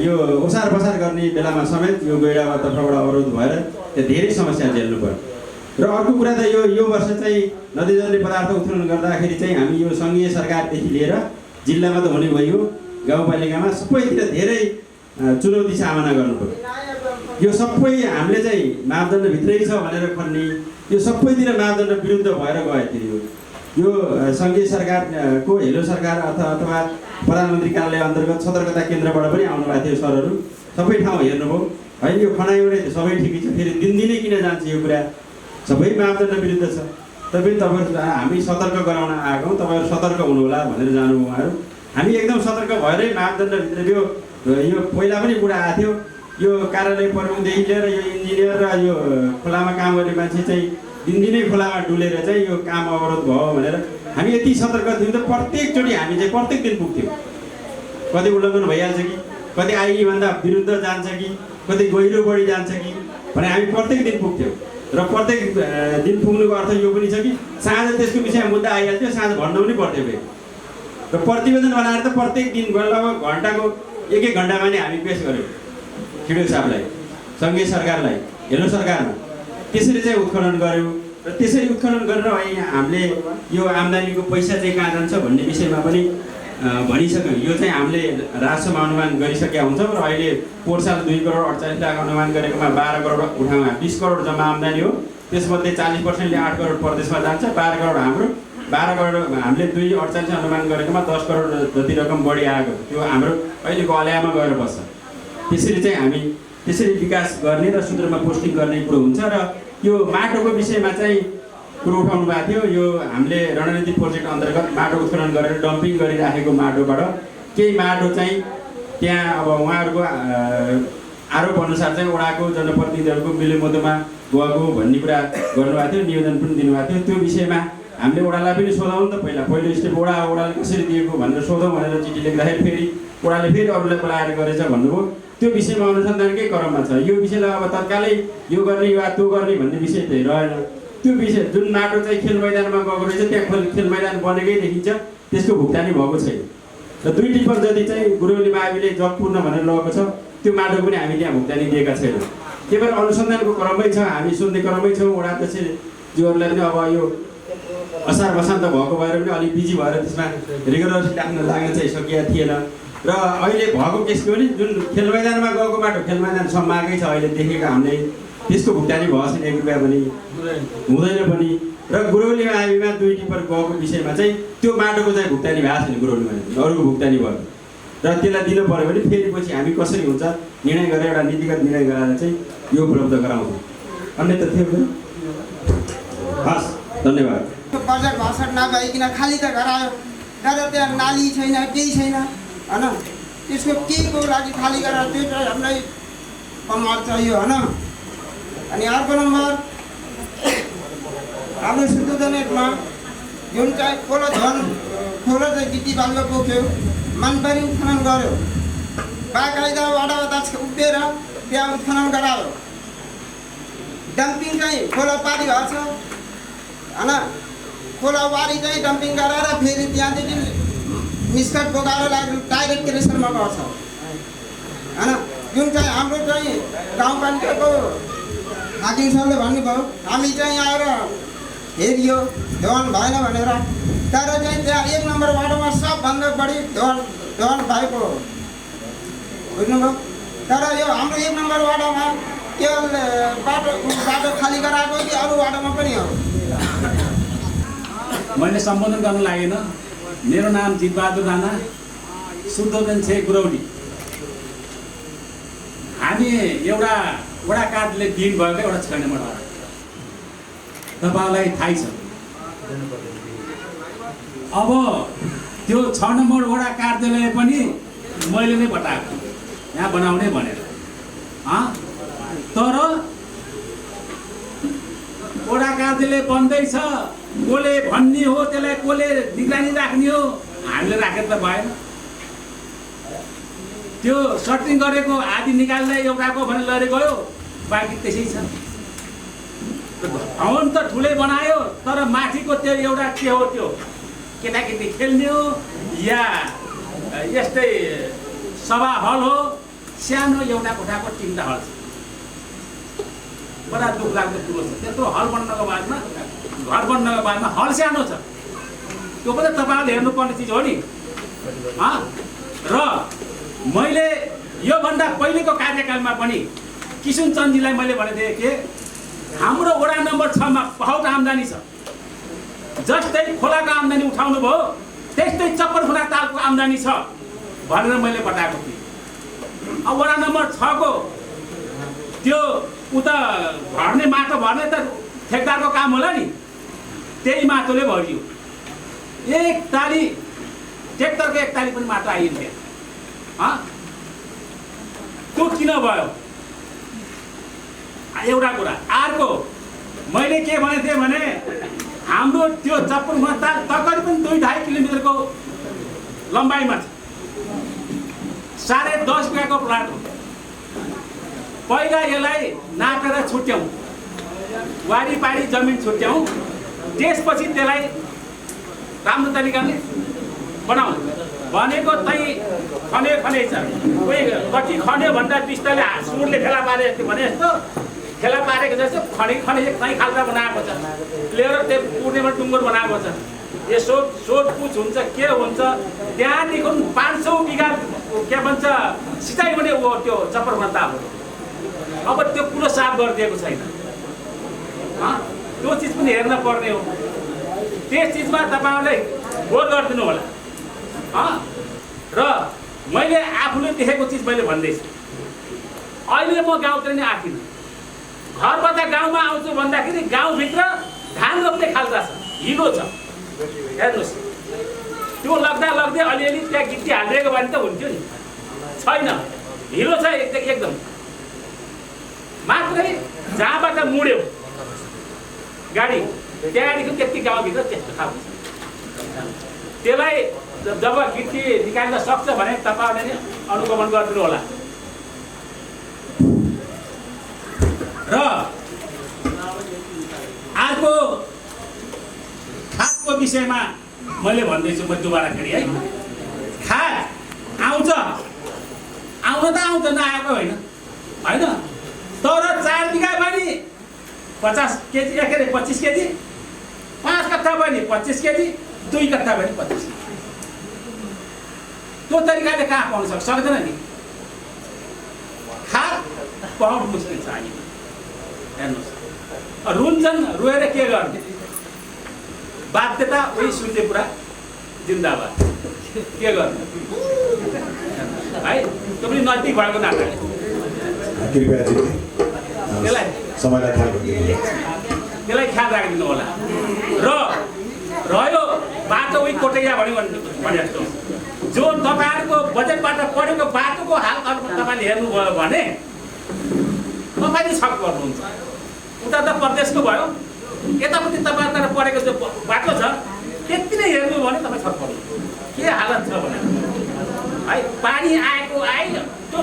यो ओसार बसार गर्ने बेलामा समेत यो गैडावा तर्फबाट अवरोध भएर त्यहाँ धेरै समस्या झेल्नु पर्यो। र अर्को कुरा त यो वर्ष चाहिँ नदीजन्य पदार्थ उत्खनन गर्दाखेरि चाहिँ हामी यो सङ्घीय सरकारदेखि लिएर जिल्लामा त हुने भयो, गाउँपालिकामा सबैतिर धेरै चुनौती सामना गर्नु पर्यो। यो सबै हामीले चाहिँ मापदण्डभित्रै छ भनेर खन्ने, यो सबैतिर मापदण्ड विरुद्ध भएर गयो। यो सङ्घीय सरकारको हेलो सरकार अथवा प्रधानमन्त्री कार्यालय अन्तर्गत सतर्कता केन्द्रबाट पनि आउनुभएको थियो सरहरू, सबै ठाउँ हेर्नुभयो होइन। यो खनाइबाट सबै ठिकै छ, फेरि दिनदिनै किन जान्छ यो कुरा, सबै मापदण्ड विरुद्ध छ। तपाईँहरू हामी सतर्क गराउन आएको हौँ, तपाईँहरू सतर्क हुनुहोला भनेर जानुभयो उहाँहरू। हामी एकदम सतर्क भएरै मापदण्डभित्र यो पहिला पनि कुरा आएको थियो। यो कार्यालय प्रमुखदेखि लिएर यो इन्जिनियर र यो खोलामा काम गर्ने मान्छे चाहिँ दिनदिनै खोलामा डुलेर चाहिँ यो काम अवरोध भयो भनेर हामी यति सतर्क थियौँ त प्रत्येकचोटि हामी चाहिँ प्रत्येक दिन पुग्थ्यौँ। कति उल्लङ्घन भइहाल्छ कि कति आइभन्दा विरुद्ध जान्छ कि कति गहिरो बढी जान्छ कि भने हामी प्रत्येक दिन पुग्थ्यौँ। र प्रत्येक दिन पुग्नुको अर्थ यो पनि छ कि साँझ त्यसको विषयमा मुद्दा आइहाल्थ्यो, साँझ भन्न पनि पर्थ्यो फेरि। र प्रतिवेदन बनाएर त प्रत्येक दिन लगभग घन्टाको एक घन्टामा नै हामी पेस गऱ्यौँ खिड्को साहबलाई, सङ्घीय सरकारलाई, हेलो सरकारमा। त्यसरी चाहिँ उत्खनन गऱ्यौँ र त्यसरी उत्खनन गरेर अहिले हामीले यो आम्दानीको पैसा चाहिँ कहाँ जान्छ भन्ने विषयमा पनि भनिसक्यौँ। यो चाहिँ हामीले राजस्वमा अनुमान गरिसकेका हुन्छौँ र अहिले पोहोर साल 2 करोड 48 लाख अनुमान गरेकोमा 12 करोड उठाउँ, 20 करोड जम्मा आम्दानी हो। त्यसमध्ये 40%ले 8 करोड प्रदेशमा जान्छ, 12 करोड हाम्रो, 12 करोड हामीले 2.48 अनुमान गरेकोमा 10 करोड जति रकम बढी आएको त्यो हाम्रो अहिलेको अल्यामा गएर बस्छ। त्यसरी चाहिँ हामी त्यसरी विकास गर्ने र सूत्रमा पोस्टिङ गर्ने कुरो हुन्छ। र यो माटोको विषयमा चाहिँ कुरो उठाउनु भएको थियो। यो हामीले रणनीति प्रोजेक्ट अन्तर्गत माटो उत्खनन गरेर डम्पिङ गरिराखेको माटोबाट केही माटो चाहिँ त्यहाँ अब उहाँहरूको आरोप अनुसार चाहिँ वडाको जनप्रतिनिधिहरूको मिलेमतोमा गएको भन्ने कुरा गर्नुभएको थियो, निवेदन पनि दिनुभएको थियो। त्यो विषयमा हामीले वडालाई पनि सोधौँ त, पहिलो स्टेप वडाले कसरी दिएको भनेर सोधौँ भनेर चिठी लेख्दाखेरि फेरि वडाले फेरि अरूलाई बोलाएर गरेछ भन्नुभयो। त्यो विषयमा अनुसन्धानकै क्रममा छ। यो विषयलाई अब तत्कालै यो गर्ने वा त्यो गर्ने भन्ने विषय चाहिँ रहेन। त्यो विषय जुन माटो चाहिँ खेल मैदानमा गएको रहेछ त्यहाँ खेल मैदान बनेकै देखिन्छ, त्यसको भुक्तानी भएको छैन। र 2 टिप्पर जति चाहिँ गुरुवली माविले जग पूर्ण भनेर लगेको छ त्यो माटो पनि हामी त्यहाँ भुक्तानी दिएका छैनौँ। त्यही भएर अनुसन्धानको क्रममै छ, हामी सोध्ने क्रममै छौँ। वडा अध्यक्षज्यूहरूलाई पनि अब यो असार बसान्त भएको भएर पनि अलिक बिजी भएर त्यसमा रिगरसली लाग्न चाहिँ सकिएको थिएन। र अहिले भएको केसको पनि जुन खेल मैदानमा गएको माटो खेल मैदान सम्माएकै छ, अहिले देखेको हामीले त्यसको भुक्तानी भएको छैन, 1 रुपियाँ पनि हुँदैन पनि। र गुरुवली माविमा 2 टिप्पर गएको विषयमा चाहिँ त्यो माटोको चाहिँ भुक्तानी भएको छैन, गुरुवली माविमा अरूको भुक्तानी भयो र त्यसलाई दिनु पऱ्यो भने फेरि पछि हामी कसरी हुन्छ निर्णय गरेर एउटा नीतिगत निर्णय गराएर चाहिँ यो उपलब्ध गराउँछौँ। अन्य तथ्य हस्, धन्यवाद। बजेट भाषण नभइकन खाली त गरायो, तर त्यहाँ नाली छैन, केही छैन होइन। त्यसको केहीको लागि खाली गराएर त्यो चाहिँ हामीलाई कमाल चाहियो होइन। अनि अर्को नम्बर हाम्रो शुद्धजनकमा जुन चाहिँ खोलो चाहिँ गिटी बाल्न पोख्यो, मनपरी उत्खनन गर्यो, बाकाइदा वडा उभिएर त्यहाँ उत्खनन गरायो। डम्पिङ चाहिँ खोला पारी भएको छ होइन, खोला वारी चाहिँ डम्पिङ गराएर फेरि त्यहाँदेखि निस्कट बोकाएर डाइरेक्ट क्रेसरमा गर्छ होइन। जुन चाहिँ हाम्रो चाहिँ गाउँपालिकाको हाकिम सरले भन्नुभयो हामी चाहिँ आएर हेरियो धोवन भएन भनेर, तर चाहिँ त्यहाँ 1 नम्बर वार्डमा सबभन्दा बढी धोवन भएको बुझ्नुभयो। तर यो हाम्रो 1 नम्बर वार्डमा केवल बाटो खाली गराएको कि अरू वार्डमा पनि हो। मैले सम्बोधन गर्न लागेन। मेरो नाम जितबहादुर राणा, शुद्धोदन छे गुरौली। हामी एउटा वडा कार्डले दिन भएको एउटा 6 नम्बर वार्ड, तपाईँलाई थाहै छ। अब त्यो 6 नम्बर वडा कार्यालय पनि मैले नै बताएको यहाँ बनाउने भनेर, तर वडा कार्यालय बन्दैछ, कसले भन्ने हो त्यसलाई, कसले निगरानी राख्ने हो, हामीले राखेर त भएन। त्यो सर्टिङ गरेको आदि निकाल्दै एउटाको भनेर लडेर गयो, बाँकी त्यसै छ। भवन त ठुलै बनायो, तर माथिको त्यो एउटा के हो, त्यो केटाकेटी खेल्ने हो या यस्तै सभा हल हो, सानो एउटा कोठाको 3टा हल छ। बडा दुःख लाग्दो कुरो छ। त्यत्रो हल बन्नको बादमा, घर बन्नको बादमा हल सानो छ, त्यो पनि तपाईँहरूले हेर्नुपर्ने चिज हो नि। र मैले योभन्दा पहिलेको कार्यकालमा पनि किशुन चन्दजीलाई मैले भनेको थिएँ हाम्रो वडा नम्बर 6 मा बहुत आम्दानी छ, जस्तै खोलाको आम्दानी उठाउनु भयो त्यस्तै चक्करखुला तालको आम्दानी छ भनेर मैले बताएको थिएँ। अब वडा नम्बर 6 को त्यो उता भर्ने माटो भर्ने त ठेकदारको काम होला नि, त्यही माटोले भरियो। 1 ताली ट्र्याक्टरको 1 ताली पनि माटो आइन् त्यहाँ। त्यो किन भयो एउटा कुरा। अर्को मैले के भनेको थिएँ भने हाम्रो त्यो चप्परमा ताल तकरिबन 2-2.5 किलोमिटरको लम्बाइमा छ। 10.5 बिघाको प्लाट हो। पहिला यसलाई नापेर छुट्याउँ, वारिपारी जमिन छुट्याउँ, त्यसपछि त्यसलाई राम्रो तरिकाले बनाऊ भनेको। तै खने छ कोही कति खन्यो भन्दा बिस्तारै सुरले फेला पारे जस्तो भने जस्तो फेला पारेको जस्तो खने कहीँ खाल्टा बनाएको छ, लिएर त्यो पूर्णिमा डुङ्गुर बनाएको छ। यसो सोधपुछ हुन्छ के हुन्छ, त्यहाँदेखि 500 बिघा के भन्छ सिँचाइ हुने त्यो चप्परमा ताप। अब त्यो कुरो साफ गरिदिएको छैन, त्यो चिज पनि हेर्न पर्ने हो। त्यस चिजमा तपाईँहरूले गौर गरिदिनु होला। र मैले आफूले देखेको चिज मैले भन्दैछु। अहिले म गाउँतिर नै आएको थिइनँ, घरबाट गाउँमा आउँछु भन्दाखेरि गाउँभित्र धान रोप्ने खाल्टा छ, हिलो छ। हेर्नुहोस्, त्यो लाग्दै अलिअलि त्यहाँ गिट्टी हालिदिएको भने त हुन्थ्यो नि, छैन। हिलो छ एकदम। मात्रै जहाँबाट मुड्यो गाडी त्यहाँदेखि त्यति गाउँभित्र त्यस्तो खालको छ। त्यसलाई जब गिट्टी निकाल्न सक्छ भने तपाईँहरूले नै अनुगमन गरिदिनु होला। र आजको खादको विषयमा मैले भन्दैछु, म दोबारा फेरि है। खाद आउँछ, आउन त आउँछ, नआएको होइन, तर 4 बिघा पनि 50 केजी, 25 केजी, 5 कट्ठा पनि 25 केजी, 2 कट्ठा पनि 25 केजी। त्यो तरिकाले कहाँ पाउन सक्दैन नि। खाद पाउनु मुस्किल छ अहिले। हेर्नुहोस्, रुन्छन्, रोएर के गर्ने? बाध्यता उही सुन्ने कुरा जिन्दाबाद। के गर्ने है? त्यो पनि नजिक भएको नाताले त्यसलाई ख्याल राखिदिनु होला। र रह्यो बाटो उही कोटैया भने जस्तो जो तपाईँहरूको बजेटबाट पढेको बाटोको हाल तपाईँले हेर्नुभयो भने तपाईँले छक गर्नुहुन्छ। उता त प्रदेशको भयो, यतापट्टि तपाईँहरूबाट पढेको जो बाटो छ त्यति नै हेर्नुभयो भने तपाईँ छक गर्नु के हालत छ भने है। पानी आएको त्यो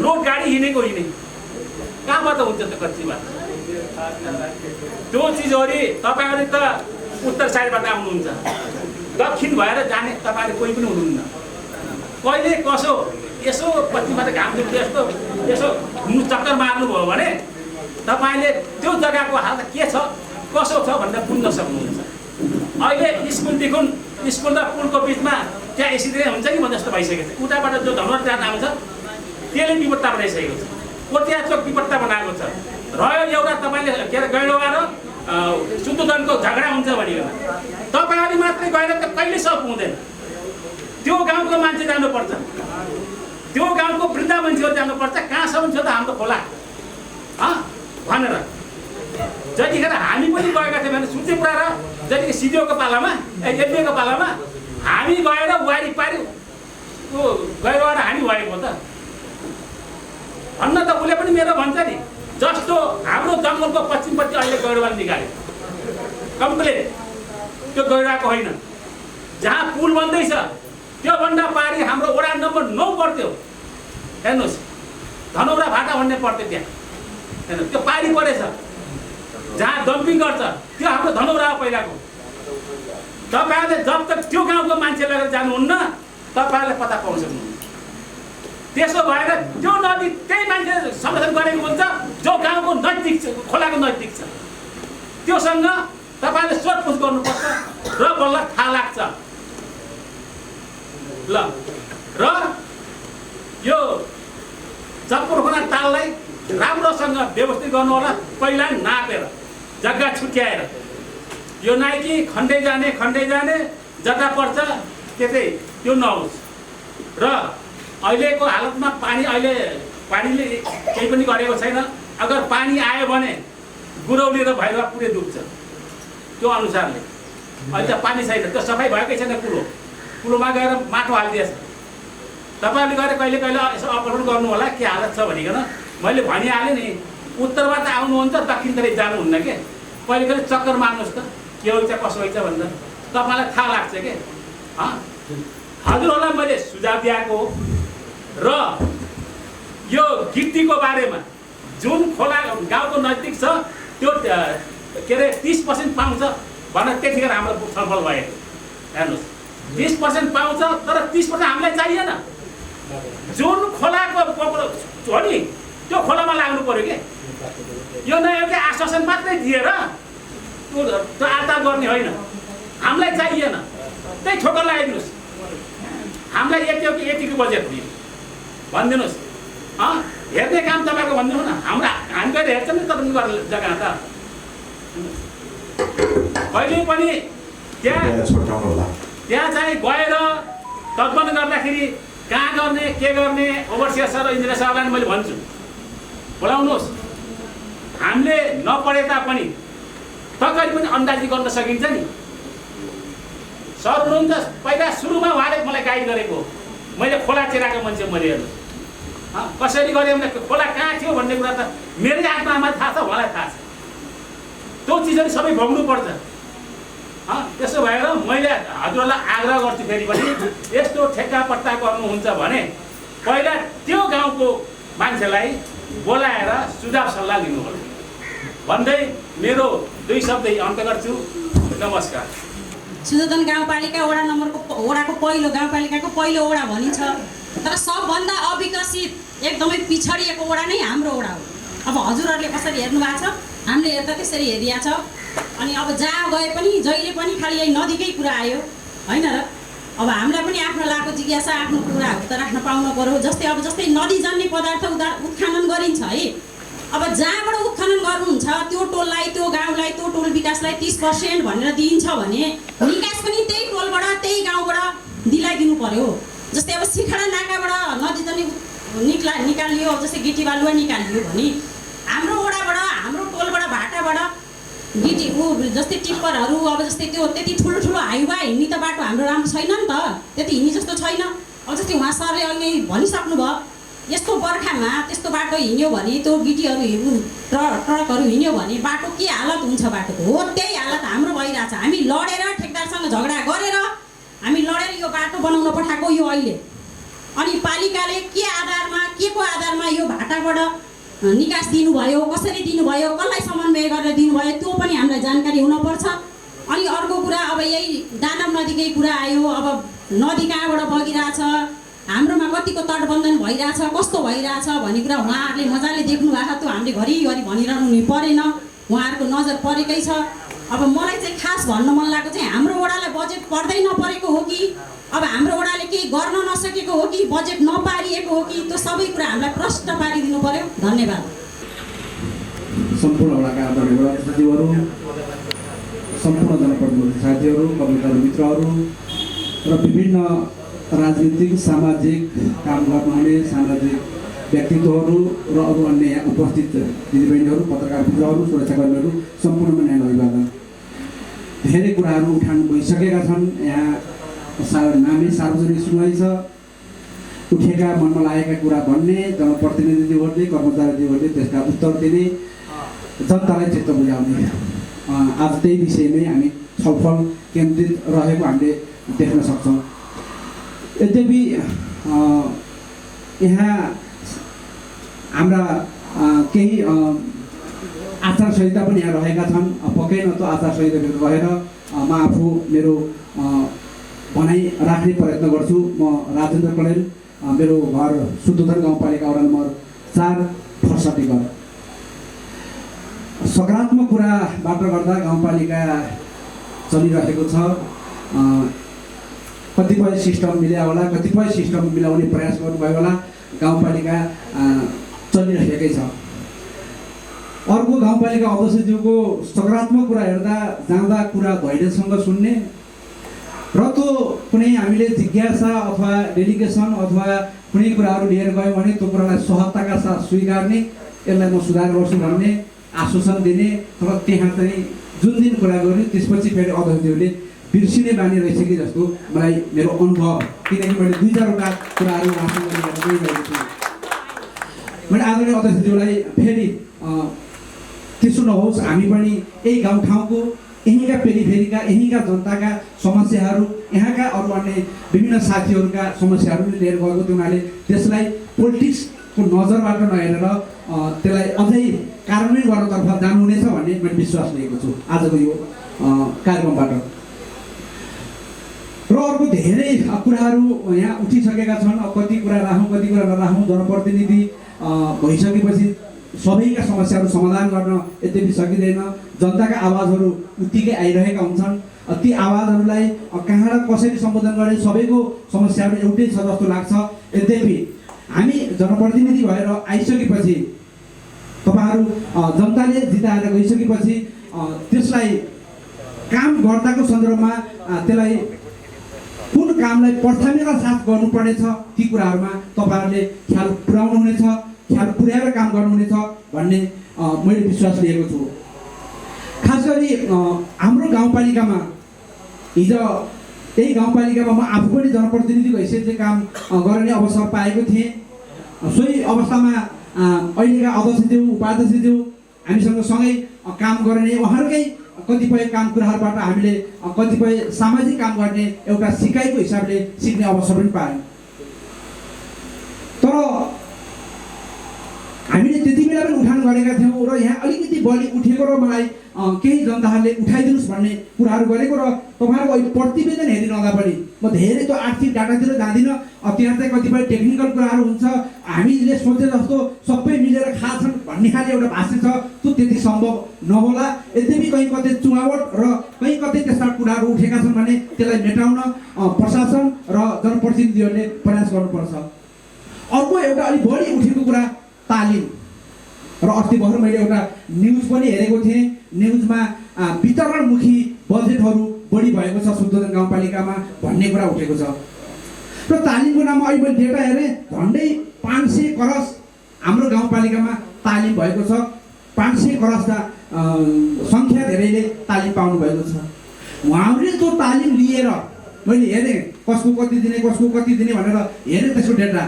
लोड गाडी हिँडेको कहाँबाट हुन्छ त्यो कच्ची बाटो? त्यो चिजहरू तपाईँहरू त उत्तर साइडबाट आउनुहुन्छ, दक्षिण भएर जाने तपाईँहरू कोही पनि हुनुहुन्न। कहिले कसो यसो पश्चिमबाट घाम दुख्छ यस्तो यसो घुम्नु चक्कर मार्नुभयो भने तपाईँले त्यो जग्गाको हालत के छ कसो छ भनेर बुझ्न सक्नुहुन्छ। अहिले स्कुल र पुलको बिचमा त्यहाँ एसिड हुन्छ नि भने जस्तो भइसकेको छ। उताबाट जो धनौरा जान आउँछ त्यसले विपत्ता बनाइसकेको छ, कोटिया चोक विपत्ता बनाएको छ। रह्यो एउटा तपाईँले के अरे गैँडोवा र शुद्धोधनको झगडा हुन्छ भनिकन तपाईँहरूले मात्रै गएर त कहिले सफ हुँदैन। त्यो गाउँको मान्छे जानुपर्छ, त्यो गाउँको वृद्ध मान्छेहरू जानुपर्छ, कहाँसम्म छ त हाम्रो खोला भनेर। जतिखेर हामी पनि गएका थियौँ भने सुन्चेपुरा र जतिखेर सिडिओको पालामा एमपिएको पालामा हामी गएर वारिपारि त्यो गैरबाट हामी भएको त भन्न त उसले पनि मेरो भन्छ नि। जस्तो हाम्रो जङ्गलको पश्चिमपट्टि अहिले गैरवाल निकाल्यो कम्प्लिट, त्यो गैराको होइन। जहाँ पुल बन्दैछ त्योभन्दा पारि हाम्रो वडा नम्बर 9 पर्थ्यो। हेर्नुहोस्, धनौरा भाटा भन्ने पर्थ्यो त्यहाँ, हेर्नुहोस् त्यो पारि परेछ। जहाँ डम्पिङ गर्छ त्यो हाम्रो धनौरा पहिलाको। तपाईँहरूले जब तक त्यो गाउँको मान्छे लगेर जानुहुन्न तपाईँहरूले पत्ता पाउन सक्नुहुन्न। त्यसो भएर त्यो नदी त्यही मान्छे संरक्षण गरेको हुन्छ जो गाउँको नजिक छ, खोलाको नजिक छ। त्योसँग तपाईँले सोधपुछ गर्नुपर्छ र बल्ल थाहा लाग्छ। ल र यो चप्परखोला ताललाई राम्रोसँग व्यवस्थित गर्नु होला। पहिला नापेर जग्गा छुट्याएर यो नाइकी खण्डै जाने जग्गा पर्छ त्यतै त्यो नहोस्। र अहिलेको हालतमा पानीले केही पनि गरेको छैन। अगर पानी आयो भने गुरौली र भैरवा पुरै डुब्छ। त्यो अनुसारले अहिले त पानी छैन, त्यो सफाइ भएकै छैन। कुलोमा गएर माटो हालिदिएछ। तपाईँहरूले गएर कहिले यसो अपलोड गर्नु होला के हालत छ भनिकन। मैले भनिहालेँ नि, उत्तरबाट आउनुहुन्छ दक्षिणतिर जानुहुन्न के। कहिले कहिले चक्कर मार्नुहोस् त के हुन्छ कसो हुन्छ भनेर तपाईँलाई थाहा लाग्छ के हजुरहरूलाई मैले सुझाव दिएको हो। र यो गिट्टीको बारेमा जुन खोला गाउँको नजिक छ त्यो के अरे 30% पाउँछ भनेर त्यतिखेर हाम्रो छलफल भएको। हेर्नुहोस् 20% पाउँछ तर 30% हामीलाई चाहिएन। जुन खोलाको हो नि त्यो खोलामा लाग्नु पर्यो कि यो नयाँ एउटा आश्वासन मात्रै दिएर त्यो आर्ताल गर्ने होइन। हामीलाई चाहिएन त्यही ठोकर लगाइदिनुहोस्। हामीलाई यतिको बजेट दियो भनिदिनुहोस्। हेर्ने काम तपाईँको भनिदिनु न। हामी गएर हेर्छौँ नि तपाईँ जग्गा त कहिले पनि त्यहाँ चाहिँ गएर तत्पन गर्दाखेरि कहाँ गर्ने के गर्ने ओभरसियर सर र इन्जिनियर सरलाई मैले भन्छु बोलाउनुहोस्। हामीले नपढे तापनि तकरी पनि अन्दाजी गर्न सकिन्छ नि। सर हुनुहुन्छ पहिला सुरुमा उहाँले मलाई गाइड गरेको। मैले खोला चेराको मान्छे मैले हेर्नु कसरी गरेँ भने खोला कहाँ थियो भन्ने कुरा त मेरै आत्मामा थाहा छ उहाँलाई थाहा छ। त्यो चिजहरू सबै भोग्नुपर्छ। त्यसो भएर मैले हजुरहरूलाई आग्रह गर्छु फेरि पनि यस्तो ठेक्का पट्टा गर्नुहुन्छ भने पहिला त्यो गाउँको मान्छेलाई बोलाएर सुझाव सल्लाह लिनुपर्छ भन्दै मेरो 2 शब्द अन्त गर्छु। नमस्कार। सुदोधन गाउँपालिका वडाको पहिलो गाउँपालिकाको पहिलो वडा भनिन्छ तर सबभन्दा अविकसित एकदमै पिछडिएको वडा नै हाम्रो वडा हो। अब हजुरहरूले कसरी हेर्नु भएको छ हामीले हेर्दा त्यसरी हेरिया छ। अनि अब जहाँ गए पनि जहिले पनि खालि यही नदीकै कुरा आयो होइन र। अब हामीलाई पनि आफ्नो लागेको जिज्ञासा आफ्नो कुराहरू त राख्न पाउनु पर्यो। जस्तै नदी जन्ने पदार्थ उत्खनन गरिन्छ है। अब जहाँबाट उत्खनन गर्नुहुन्छ त्यो टोललाई त्यो गाउँलाई त्यो टोल विकासलाई 30% भनेर दिइन्छ भने निकास पनि त्यही टोलबाट त्यही गाउँबाट दिलाइदिनु पर्यो। जस्तै अब सिखडा नाकाबाट नदी जन्ने निकालियो जस्तै गिटी बालुवा निकालियो भने हाम्रो वडाबाट हाम्रो टोलबाट भाटाबाट गिटी जस्तै टिप्परहरू अब जस्तै त्यो त्यति ठुलो हाइवा हिँड्ने त बाटो हाम्रो राम्रो छैन नि त। त्यति हिँड्ने जस्तो छैन। अब जस्तै उहाँ सरले अहिले भनिसक्नु भयो यस्तो बर्खामा त्यस्तो बाटो हिँड्यो भने त्यो गिटीहरू ट्रकहरू हिँड्यो भने बाटो के हालत हुन्छ बाटोको हो त्यही हालत हाम्रो भइरहेछ। हामी लडेर ठेकदारसँग झगडा गरेर हामी लडेर यो बाटो बनाउन पठाएको यो अहिले। अनि पालिकाले के आधारमा के को आधारमा यो भाटाबाट निकास दिनुभयो कसरी दिनुभयो कसलाई समन्वय गरेर दिनुभयो त्यो पनि हामीलाई जानकारी हुनुपर्छ। अनि अर्को कुरा अब यही दानव नदीकै कुरा आयो। अब नदी कहाँबाट बगिरहेछ हाम्रोमा कतिको तटबन्धन भइरहेछ कस्तो भइरहेछ भन्ने कुरा उहाँहरूले मजाले देख्नु भएको त्यो हामीले घरिघरि भनिरहनु नि परेन। उहाँहरूको नजर परेकै छ। अब मलाई चाहिँ खास भन्न मन लागेको चाहिँ हाम्रो वडालाई बजेट पर्दै नपरेको हो कि अब हाम्रो वडाले केही गर्न नसकेको हो कि बजेट नपारिएको हो कि त्यो सबै कुरा हामीलाई प्रश्न पारिदिनु पर्यो। धन्यवाद। सम्पूर्ण वडाका आदरणीय वडा सचिवहरू सम्पूर्ण जनप्रतिनिधि साथीहरू कर्मचारी मित्रहरू र विभिन्न राजनीतिक सामाजिक काम गर्नुहुने सामाजिक व्यक्तित्वहरू र अरू अन्य यहाँ उपस्थित दिदीबहिनीहरू पत्रकार मित्रहरू सुरक्षाकर्मीहरू सम्पूर्णमा न्याय अभिवादन। धेरै कुराहरू उठान भइसकेका छन्। यहाँ नामै सार्वजनिक सुनवाई छ। उठेका मनमा लागेका कुरा भन्ने जनप्रतिनिधिहरूले कर्मचारीहरूले त्यसका उत्तर दिने जनतालाई चित्त बुझाउने आज त्यही विषयमै हामी छलफल केन्द्रित रहेको हामीले देख्न सक्छौँ। यद्यपि यहाँ हाम्रा केही आचार संहिता पनि यहाँ रहेका छन्। पक्कै न त्यो आचार संहिताभित्र रहेर म आफू मेरो भनाइ राख्ने प्रयत्न गर्छु। म राजेन्द्र कलेल मेरो घर सुदोधन गाउँपालिका वडा नम्बर 4 फर्सटीगढ। सकारात्मक कुराबाट गर्दा गाउँपालिका चलिरहेको छ। कतिपय सिस्टम मिल्या होला कतिपय सिस्टम मिलाउने प्रयास गर्नुभयो होला गाउँपालिका चलिरहेकै छ। अर्को गाउँपालिका अध्यक्षज्यूको सकारात्मक कुरा हेर्दा जाँदा कुरा धैर्यसँग सुन्ने र त्यो कुनै हामीले जिज्ञासा अथवा डेलिगेसन अथवा कुनै कुराहरू लिएर गयौँ भने त्यो कुरालाई सहजताका साथ स्वीकार्ने यसलाई म सुधार गर्छु भन्ने आश्वासन दिने तर त्यहाँ चाहिँ जुन दिन कुरा गर्ने त्यसपछि फेरि अध्यक्षज्यूले बिर्सिने बानी रहेछ कि जस्तो मलाई मेरो अनुभव। किनकि मैले 2-4वटा कुराहरू उहाँसँग गइरहेको छु। मैले आदरणीय अध्यक्षज्यूलाई फेरि के त्यसो नहोस्, हामी पनि यही गाउँठाउँको यहीँका पेरिफेरीका यहीँका जनताका समस्याहरू, यहाँका अरू अन्य विभिन्न साथीहरूका समस्याहरू लिएर गएको थियो। उनीहरूले त्यसलाई पोलिटिक्सको नजरबाट नहेरेर त्यसलाई अझै कार्यान्वयन गर्नतर्फ जानुहुनेछ भन्ने मैले विश्वास लिएको छु आजको यो कार्यक्रमबाट। र अर्को धेरै कुराहरू यहाँ उठिसकेका छन्। कति कुरा राखौँ कति कुरा नराखौँ, जनप्रतिनिधि भइसकेपछि सबैका समस्याहरू समाधान गर्न यद्यपि सकिँदैन। जनताका आवाजहरू उत्तिकै आइरहेका हुन्छन्। ती आवाजहरूलाई कहाँ र कसरी सम्बोधन गर्ने सबैको समस्याहरू एउटै छ जस्तो लाग्छ। यद्यपि हामी जनप्रतिनिधि भएर आइसकेपछि, तपाईँहरू जनताले जिताएर गइसकेपछि त्यसलाई काम गर्दाको सन्दर्भमा त्यसलाई कुन कामलाई प्राथमिकता साथ गर्नुपर्नेछ ती कुराहरूमा तपाईँहरूले ख्याल पुर्याउनुहुनेछ, ख्याल पुर्याएर काम गर्नुहुनेछ भन्ने मैले विश्वास लिएको छु। खास गरी हाम्रो गाउँपालिकामा हिजो यही गाउँपालिकामा म आफू पनि जनप्रतिनिधिको हैसियतले काम गर्ने अवसर पाएको थिएँ। सोही अवस्थामा अहिलेका अध्यक्षज्यू उपाध्यक्षज्यू हामीसँग सँगै काम गर्ने, उहाँहरूकै कतिपय काम कुराहरूबाट हामीले कतिपय सामाजिक काम गर्ने एउटा सिकाइको हिसाबले सिक्ने अवसर पनि पायौँ। तर हामीले त्यति बेला पनि उठान गरेका थियौँ र यहाँ अलिकति बढी उठेको र मलाई केही जनताहरूले उठाइदिनुहोस् भन्ने कुराहरू गरेको र तपाईँहरूको अहिले प्रतिवेदन हेरिरहँदा पनि म धेरै त्यो आर्थिक डाटातिर जाँदिनँ। त्यहाँ चाहिँ कतिपय टेक्निकल कुराहरू हुन्छ, हामीले सोचे जस्तो सबै मिलेर खान्छन् भन्ने खाले एउटा भाष्य छ, त्यो त्यति सम्भव नहोला। यद्यपि कहीँ कतै चुनावट र कहीँ कतै त्यस्ता कुराहरू उठेका छन् भने त्यसलाई मेटाउन प्रशासन र जनप्रतिनिधिहरूले प्रयास गर्नुपर्छ। अर्को एउटा अलिक बढी उठेको कुरा तालिम र अस्ति भर्खर मैले एउटा न्युज पनि हेरेको थिएँ। न्युजमा वितरणमुखी बजेटहरू बढी भएको छ शुद्धोधन गाउँपालिकामा भन्ने कुरा उठेको छ। र तालिमको नाममा अहिले मैले डेटा हेरेँ, झन्डै 500 करोड हाम्रो गाउँपालिकामा तालिम भएको छ। 500 करोडका सङ्ख्या धेरैले तालिम पाउनु भएको छ। उहाँहरूले त्यो तालिम लिएर मैले हेरेँ कसको कति दिने भनेर हेरेँ त्यसको डेटा।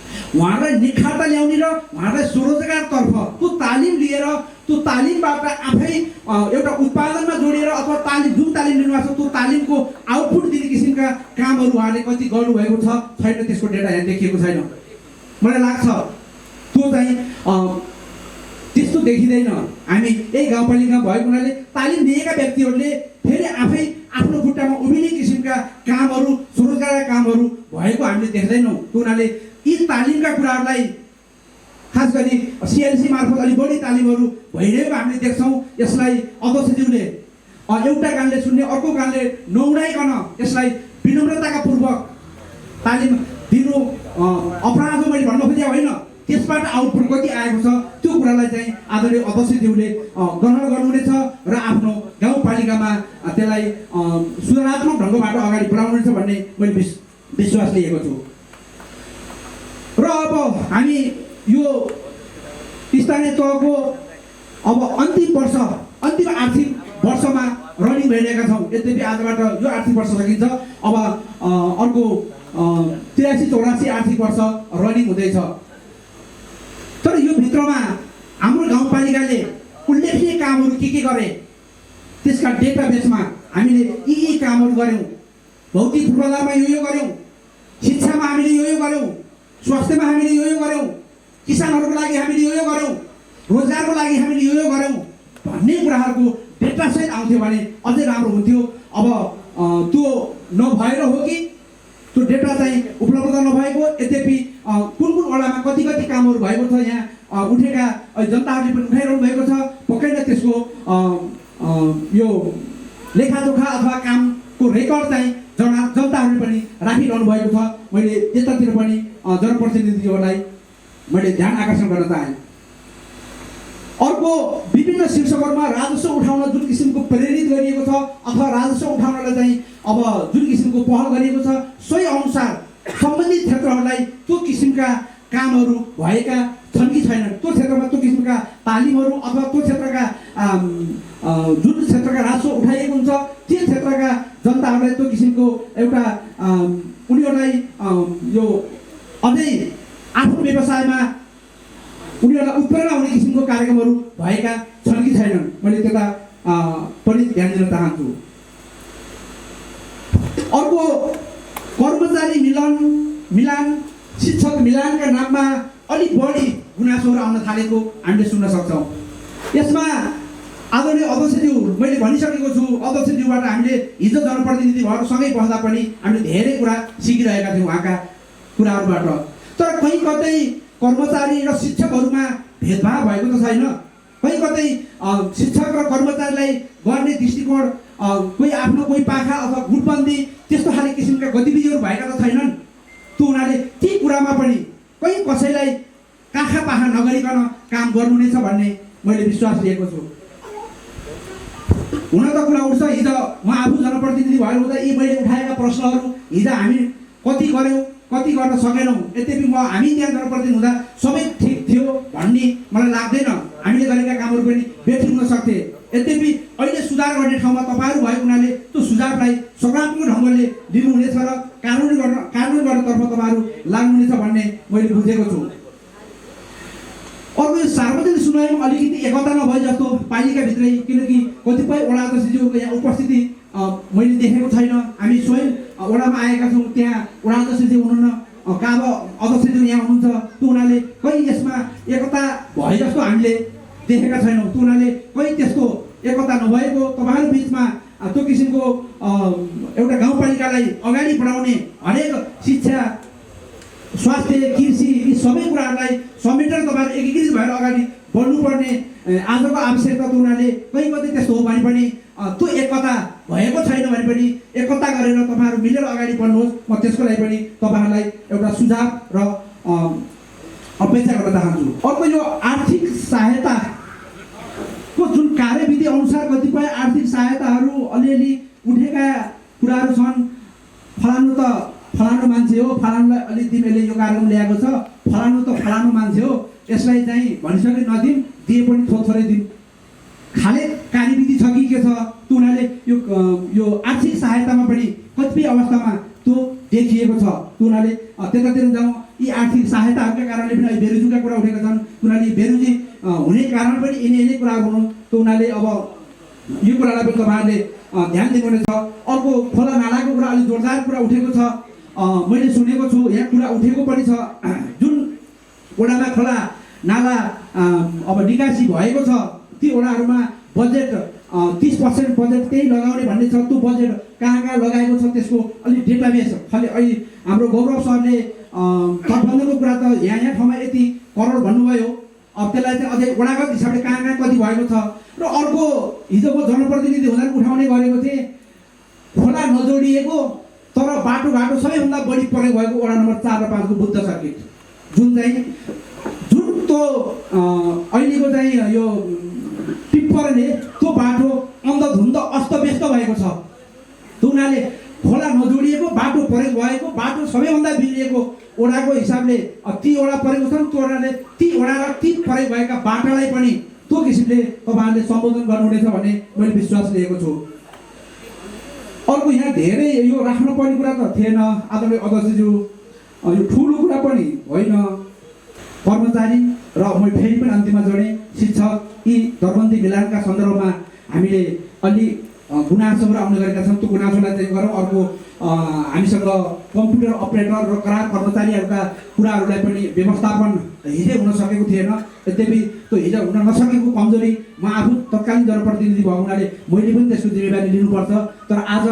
उहाँलाई निखारता ल्याउने र उहाँलाई स्वरोजगारतर्फ त्यो तालिम लिएर त्यो तालिमबाट आफै एउटा उत्पादनमा जोडिएर अथवा जुन तालिम लिनुभएको छ त्यो तालिमको आउटपुट दिने किसिमका कामहरू उहाँले कति गर्नुभएको छ छैन, त्यसको डेटा यहाँ देखिएको छैन। मलाई लाग्छ त्यो चाहिँ त्यस्तो देखिँदैन। हामी यही गाउँपालिका भएको हुनाले तालिम लिएका व्यक्तिहरूले फेरि आफै आफ्नो खुट्टामा उभिने किसिमका कामहरू, स्वरोजगारका कामहरू भएको हामीले देख्दैनौँ। त्यो हुनाले यी तालिमका कुराहरूलाई खास गरी सिएलसी मार्फत अलिक बढी तालिमहरू भइरहेको हामीले देख्छौँ। यसलाई अध्यक्षज्यूले एउटा कानले सुन्ने अर्को कानले नउडाइकन यसलाई विनम्रताका पूर्वक तालिम दिनु अपराध हो मैले भन्न खोजेको होइन। त्यसबाट आउटपुट कति आएको छ त्यो कुरालाई चाहिँ आदरणीय अध्यक्षज्यूले ग्रहण गर्नुहुनेछ र आफ्नो गाउँपालिकामा त्यसलाई सुधारात्मक ढङ्गबाट अगाडि बढाउनुहुनेछ भन्ने मैले विश्वास लिएको छु। र अब हामी यो स्थानीय तहको अब अन्तिम आर्थिक वर्षमा रनिङ भइरहेका छौँ। यद्यपि आजबाट यो आर्थिक वर्ष सकिन्छ, अब अर्को 83-84 आर्थिक वर्ष रनिङ हुँदैछ। तर यो भित्रमा हाम्रो गाउँपालिकाले उल्लेखनीय कामहरू के गरे त्यसका डेटाबेसमा हामीले यी कामहरू गऱ्यौँ। भौतिक पूर्वाधारमा यो गऱ्यौँ, शिक्षामा हामीले यो गऱ्यौँ, स्वास्थ्यमा हामीले यो गऱ्यौँ, किसानहरूको लागि हामीले यो गऱ्यौँ, रोजगारको लागि हामीले यो गऱ्यौँ भन्ने कुराहरूको डेटासहित आउँथ्यो भने अझै राम्रो हुन्थ्यो। अब त्यो नभएर हो कि त्यो डेटा चाहिँ उपलब्ध नभएको, यद्यपि कुन वडामा कति कामहरू भएको छ यहाँ उठेका जनताहरूले पनि उठाइरहनु भएको छ। पक्कै नै त्यसको यो लेखाजोखा अथवा कामको रेकर्ड चाहिँ जनताहरूले पनि राखिरहनु भएको छ। मैले यतातिर पनि जनप्रतिनिधिहरूलाई मैले ध्यान आकर्षण गर्न चाहेँ। अर्को विभिन्न शीर्षकहरूमा राजस्व उठाउन जुन किसिमको प्रेरित गरिएको छ अथवा राजस्व उठाउनलाई चाहिँ अब जुन किसिमको पहल गरिएको छ सोही अनुसार सम्बन्धित क्षेत्रहरूलाई त्यो किसिमका कामहरू भएका छन् कि छैनन्, त्यो क्षेत्रमा त्यो किसिमका तालिमहरू अथवा त्यो क्षेत्रका जुन क्षेत्रका राजस्व उठाइएको हुन्छ त्यो क्षेत्रका जनताहरूलाई त्यो किसिमको एउटा उनीहरूलाई यो अझै आफ्नो व्यवसायमा उनीहरूलाई उत्प्रेरणा हुने किसिमको कार्यक्रमहरू भएका छन् कि छैनन्, मैले त्यता पनि ध्यान दिन चाहन्छु। अर्को कर्मचारी मिलान शिक्षक मिलानका नाममा अलिक बढी गुनासोहरू आउन थालेको हामीले सुन्न सक्छौँ। यसमा आदरणीय अध्यक्षज्यू मैले भनिसकेको छु, अध्यक्षज्यूबाट हामीले हिजो जनप्रतिनिधिहरू सँगै बस्दा पनि हामीले धेरै कुरा सिकिरहेका थियौँ उहाँका कुराहरूबाट। तर कहीँ कतै कर्मचारी र शिक्षकहरूमा भेदभाव भएको त छैन, कहीँ कतै शिक्षक र कर्मचारीलाई गर्ने दृष्टिकोण कोही आफ्नो कोही पाखा अथवा गुटबन्दी त्यस्तो खाले किसिमका गतिविधिहरू भएका त छैनन्। त्यो हुनाले ती कुरामा पनि कहीँ कसैलाई काखा पाखा नगरिकन काम गर्नुहुनेछ भन्ने मैले विश्वास लिएको छु। हुन त कुरा उठ्छ, हिजो उहाँ आफू जनप्रतिनिधि भएर हुँदा यी मैले उठाएका प्रश्नहरू हिजो हामी कति गऱ्यौँ कति गर्न सकेनौँ, यद्यपि हामी त्यहाँ जनप्रतिनिधि हुँदा सबै ठिक थियो भन्ने मलाई लाग्दैन। हामीले गरेका कामहरू पनि बेठिक हुन सक्थे। यद्यपि अहिले सुधार गर्ने ठाउँमा तपाईँहरू भएको हुनाले त्यो सुझावलाई सकारात्मक ढङ्गले लिनुहुनेछ र कानुन गर्नतर्फ तपाईँहरू लाग्नुहुनेछ भन्ने मैले बुझेको छु। अर्को सार्वजनिक सुनवाईमा अलिकति एकता नभए जस्तो पालिकाभित्रै, किनकि कतिपय वडा अध्यक्षज्यूको यहाँ उपस्थिति मैले देखेको छैन। हामी स्वयं वडामा आएका छौँ, त्यहाँ वडा अध्यक्षज्यू हुनुहुन्न, काब अध्यक्षज्यू यहाँ हुनुहुन्छ। त्यो हुनाले कहीँ यसमा एकता भए जस्तो हामीले देखेका छैनौँ। त्यो हुनाले कहीँ त्यस्तो एकता नभएको तपाईँहरू बिचमा त्यो किसिमको एउटा गाउँपालिकालाई अगाडि बढाउने हरेक शिक्षा स्वास्थ्य कृषि यी सबै कुराहरूलाई समेटेर तपाईँहरू एकीकृत भएर अगाडि बढ्नुपर्ने आजको आवश्यकता त्यो हुनाले कहीँ कतै त्यस्तो हो भने पनि त्यो एकता भएको छैन भने पनि एकता गरेर तपाईँहरू मिलेर अगाडि बढ्नुहोस्। म त्यसको लागि पनि तपाईँहरूलाई एउटा सुझाव र अपेक्षा गर्न चाहन्छु। अर्को यो आर्थिक सहायताको जुन कार्यविधि अनुसार कतिपय आर्थिक सहायताहरू अलिअलि उठेका कुराहरू छन्। फलानु मान्छे हो, फलानुलाई अलि तिमीले यो कार्यक्रम ल्याएको छ, फलानु त फलानु मान्छे हो, यसलाई चाहिँ भनिसके नदिउँ, दिए पनि थोरै दिउँ खाले कार्यविधि छ कि के छ। त्यो हुनाले यो आर्थिक सहायतामा पनि कतिपय अवस्थामा त्यो देखिएको छ। त्यो हुनाले त्यतातिर जाउँ। यी आर्थिक सहायताहरूका कारणले पनि अहिले बेरोजगारीका कुरा उठेका छन्। त्यो हुनाले बेरोजगारी हुने कारण पनि यिनै कुराहरू हुनु। त्यो हुनाले अब यो कुरालाई पनि तपाईँहरूले ध्यान दिनुहुनेछ। अर्को खोला नालाको कुरा अलिक जोरदार कुरा उठेको छ, मैले सुनेको छु, यहाँ कुरा उठेको पनि छ। जुन वडामा खोला नाला अब निकासी भएको छ ती वडाहरूमा बजेट 30% बजेट त्यही लगाउने भन्ने छ। त्यो बजेट कहाँ कहाँ लगाएको छ त्यसको अलिक डेटाबेस खालि अहिले हाम्रो गौरव सरले तटबन्धको कुरा त यहाँ ठाउँमा यति करोड भन्नुभयो। अब त्यसलाई चाहिँ अझै वडागत हिसाबले कहाँ कहाँ कति भएको छ। र अर्को हिजोको जनप्रतिनिधि हुँदा पनि उठाउने गरेको थिएँ, खोला नजोडिएको तर बाटोघाटो सबैभन्दा बढी प्रयोग भएको वडा नम्बर 4 र 5 को बुद्ध सर्किट, जुन त्यो अहिलेको चाहिँ यो टिप्परले त्यो बाटो अन्धधुन्द अस्तव्यस्त भएको छ। त्यो हुनाले खोला नजोडिएको बाटो प्रयोग भएको बाटो सबैभन्दा बिग्रिएको वडाको हिसाबले ती वडा परेको छन्। त्यो वडाले ती वडा र ती प्रयोग भएका बाटालाई पनि त्यो किसिमले तपाईँहरूले सम्बोधन गर्नुहुनेछ भन्ने मैले विश्वास लिएको छु। अर्को यहाँ धेरै यो राख्नुपर्ने कुरा त थिएन आदरणीय अध्यक्षज्यू, यो ठुलो कुरा पनि होइन। कर्मचारी र मैले फेरि पनि अन्तिममा जोडेँ, शिक्षक यी दरबन्दी मिलानका सन्दर्भमा हामीले अलि गुनासोहरू आउने गरेका छन्। त्यो गुनासोलाई चाहिँ गरौँ। अर्को हामीसँग कम्प्युटर अपरेटर र करार कर्मचारीहरूका कुराहरूलाई पनि व्यवस्थापन हिजै हुन सकेको थिएन। यद्यपि त्यो हिजो हुन नसकेको कमजोरी म आफू तत्कालीन जनप्रतिनिधि भएको हुनाले मैले पनि त्यसको जिम्मेवारी लिनुपर्छ। तर आज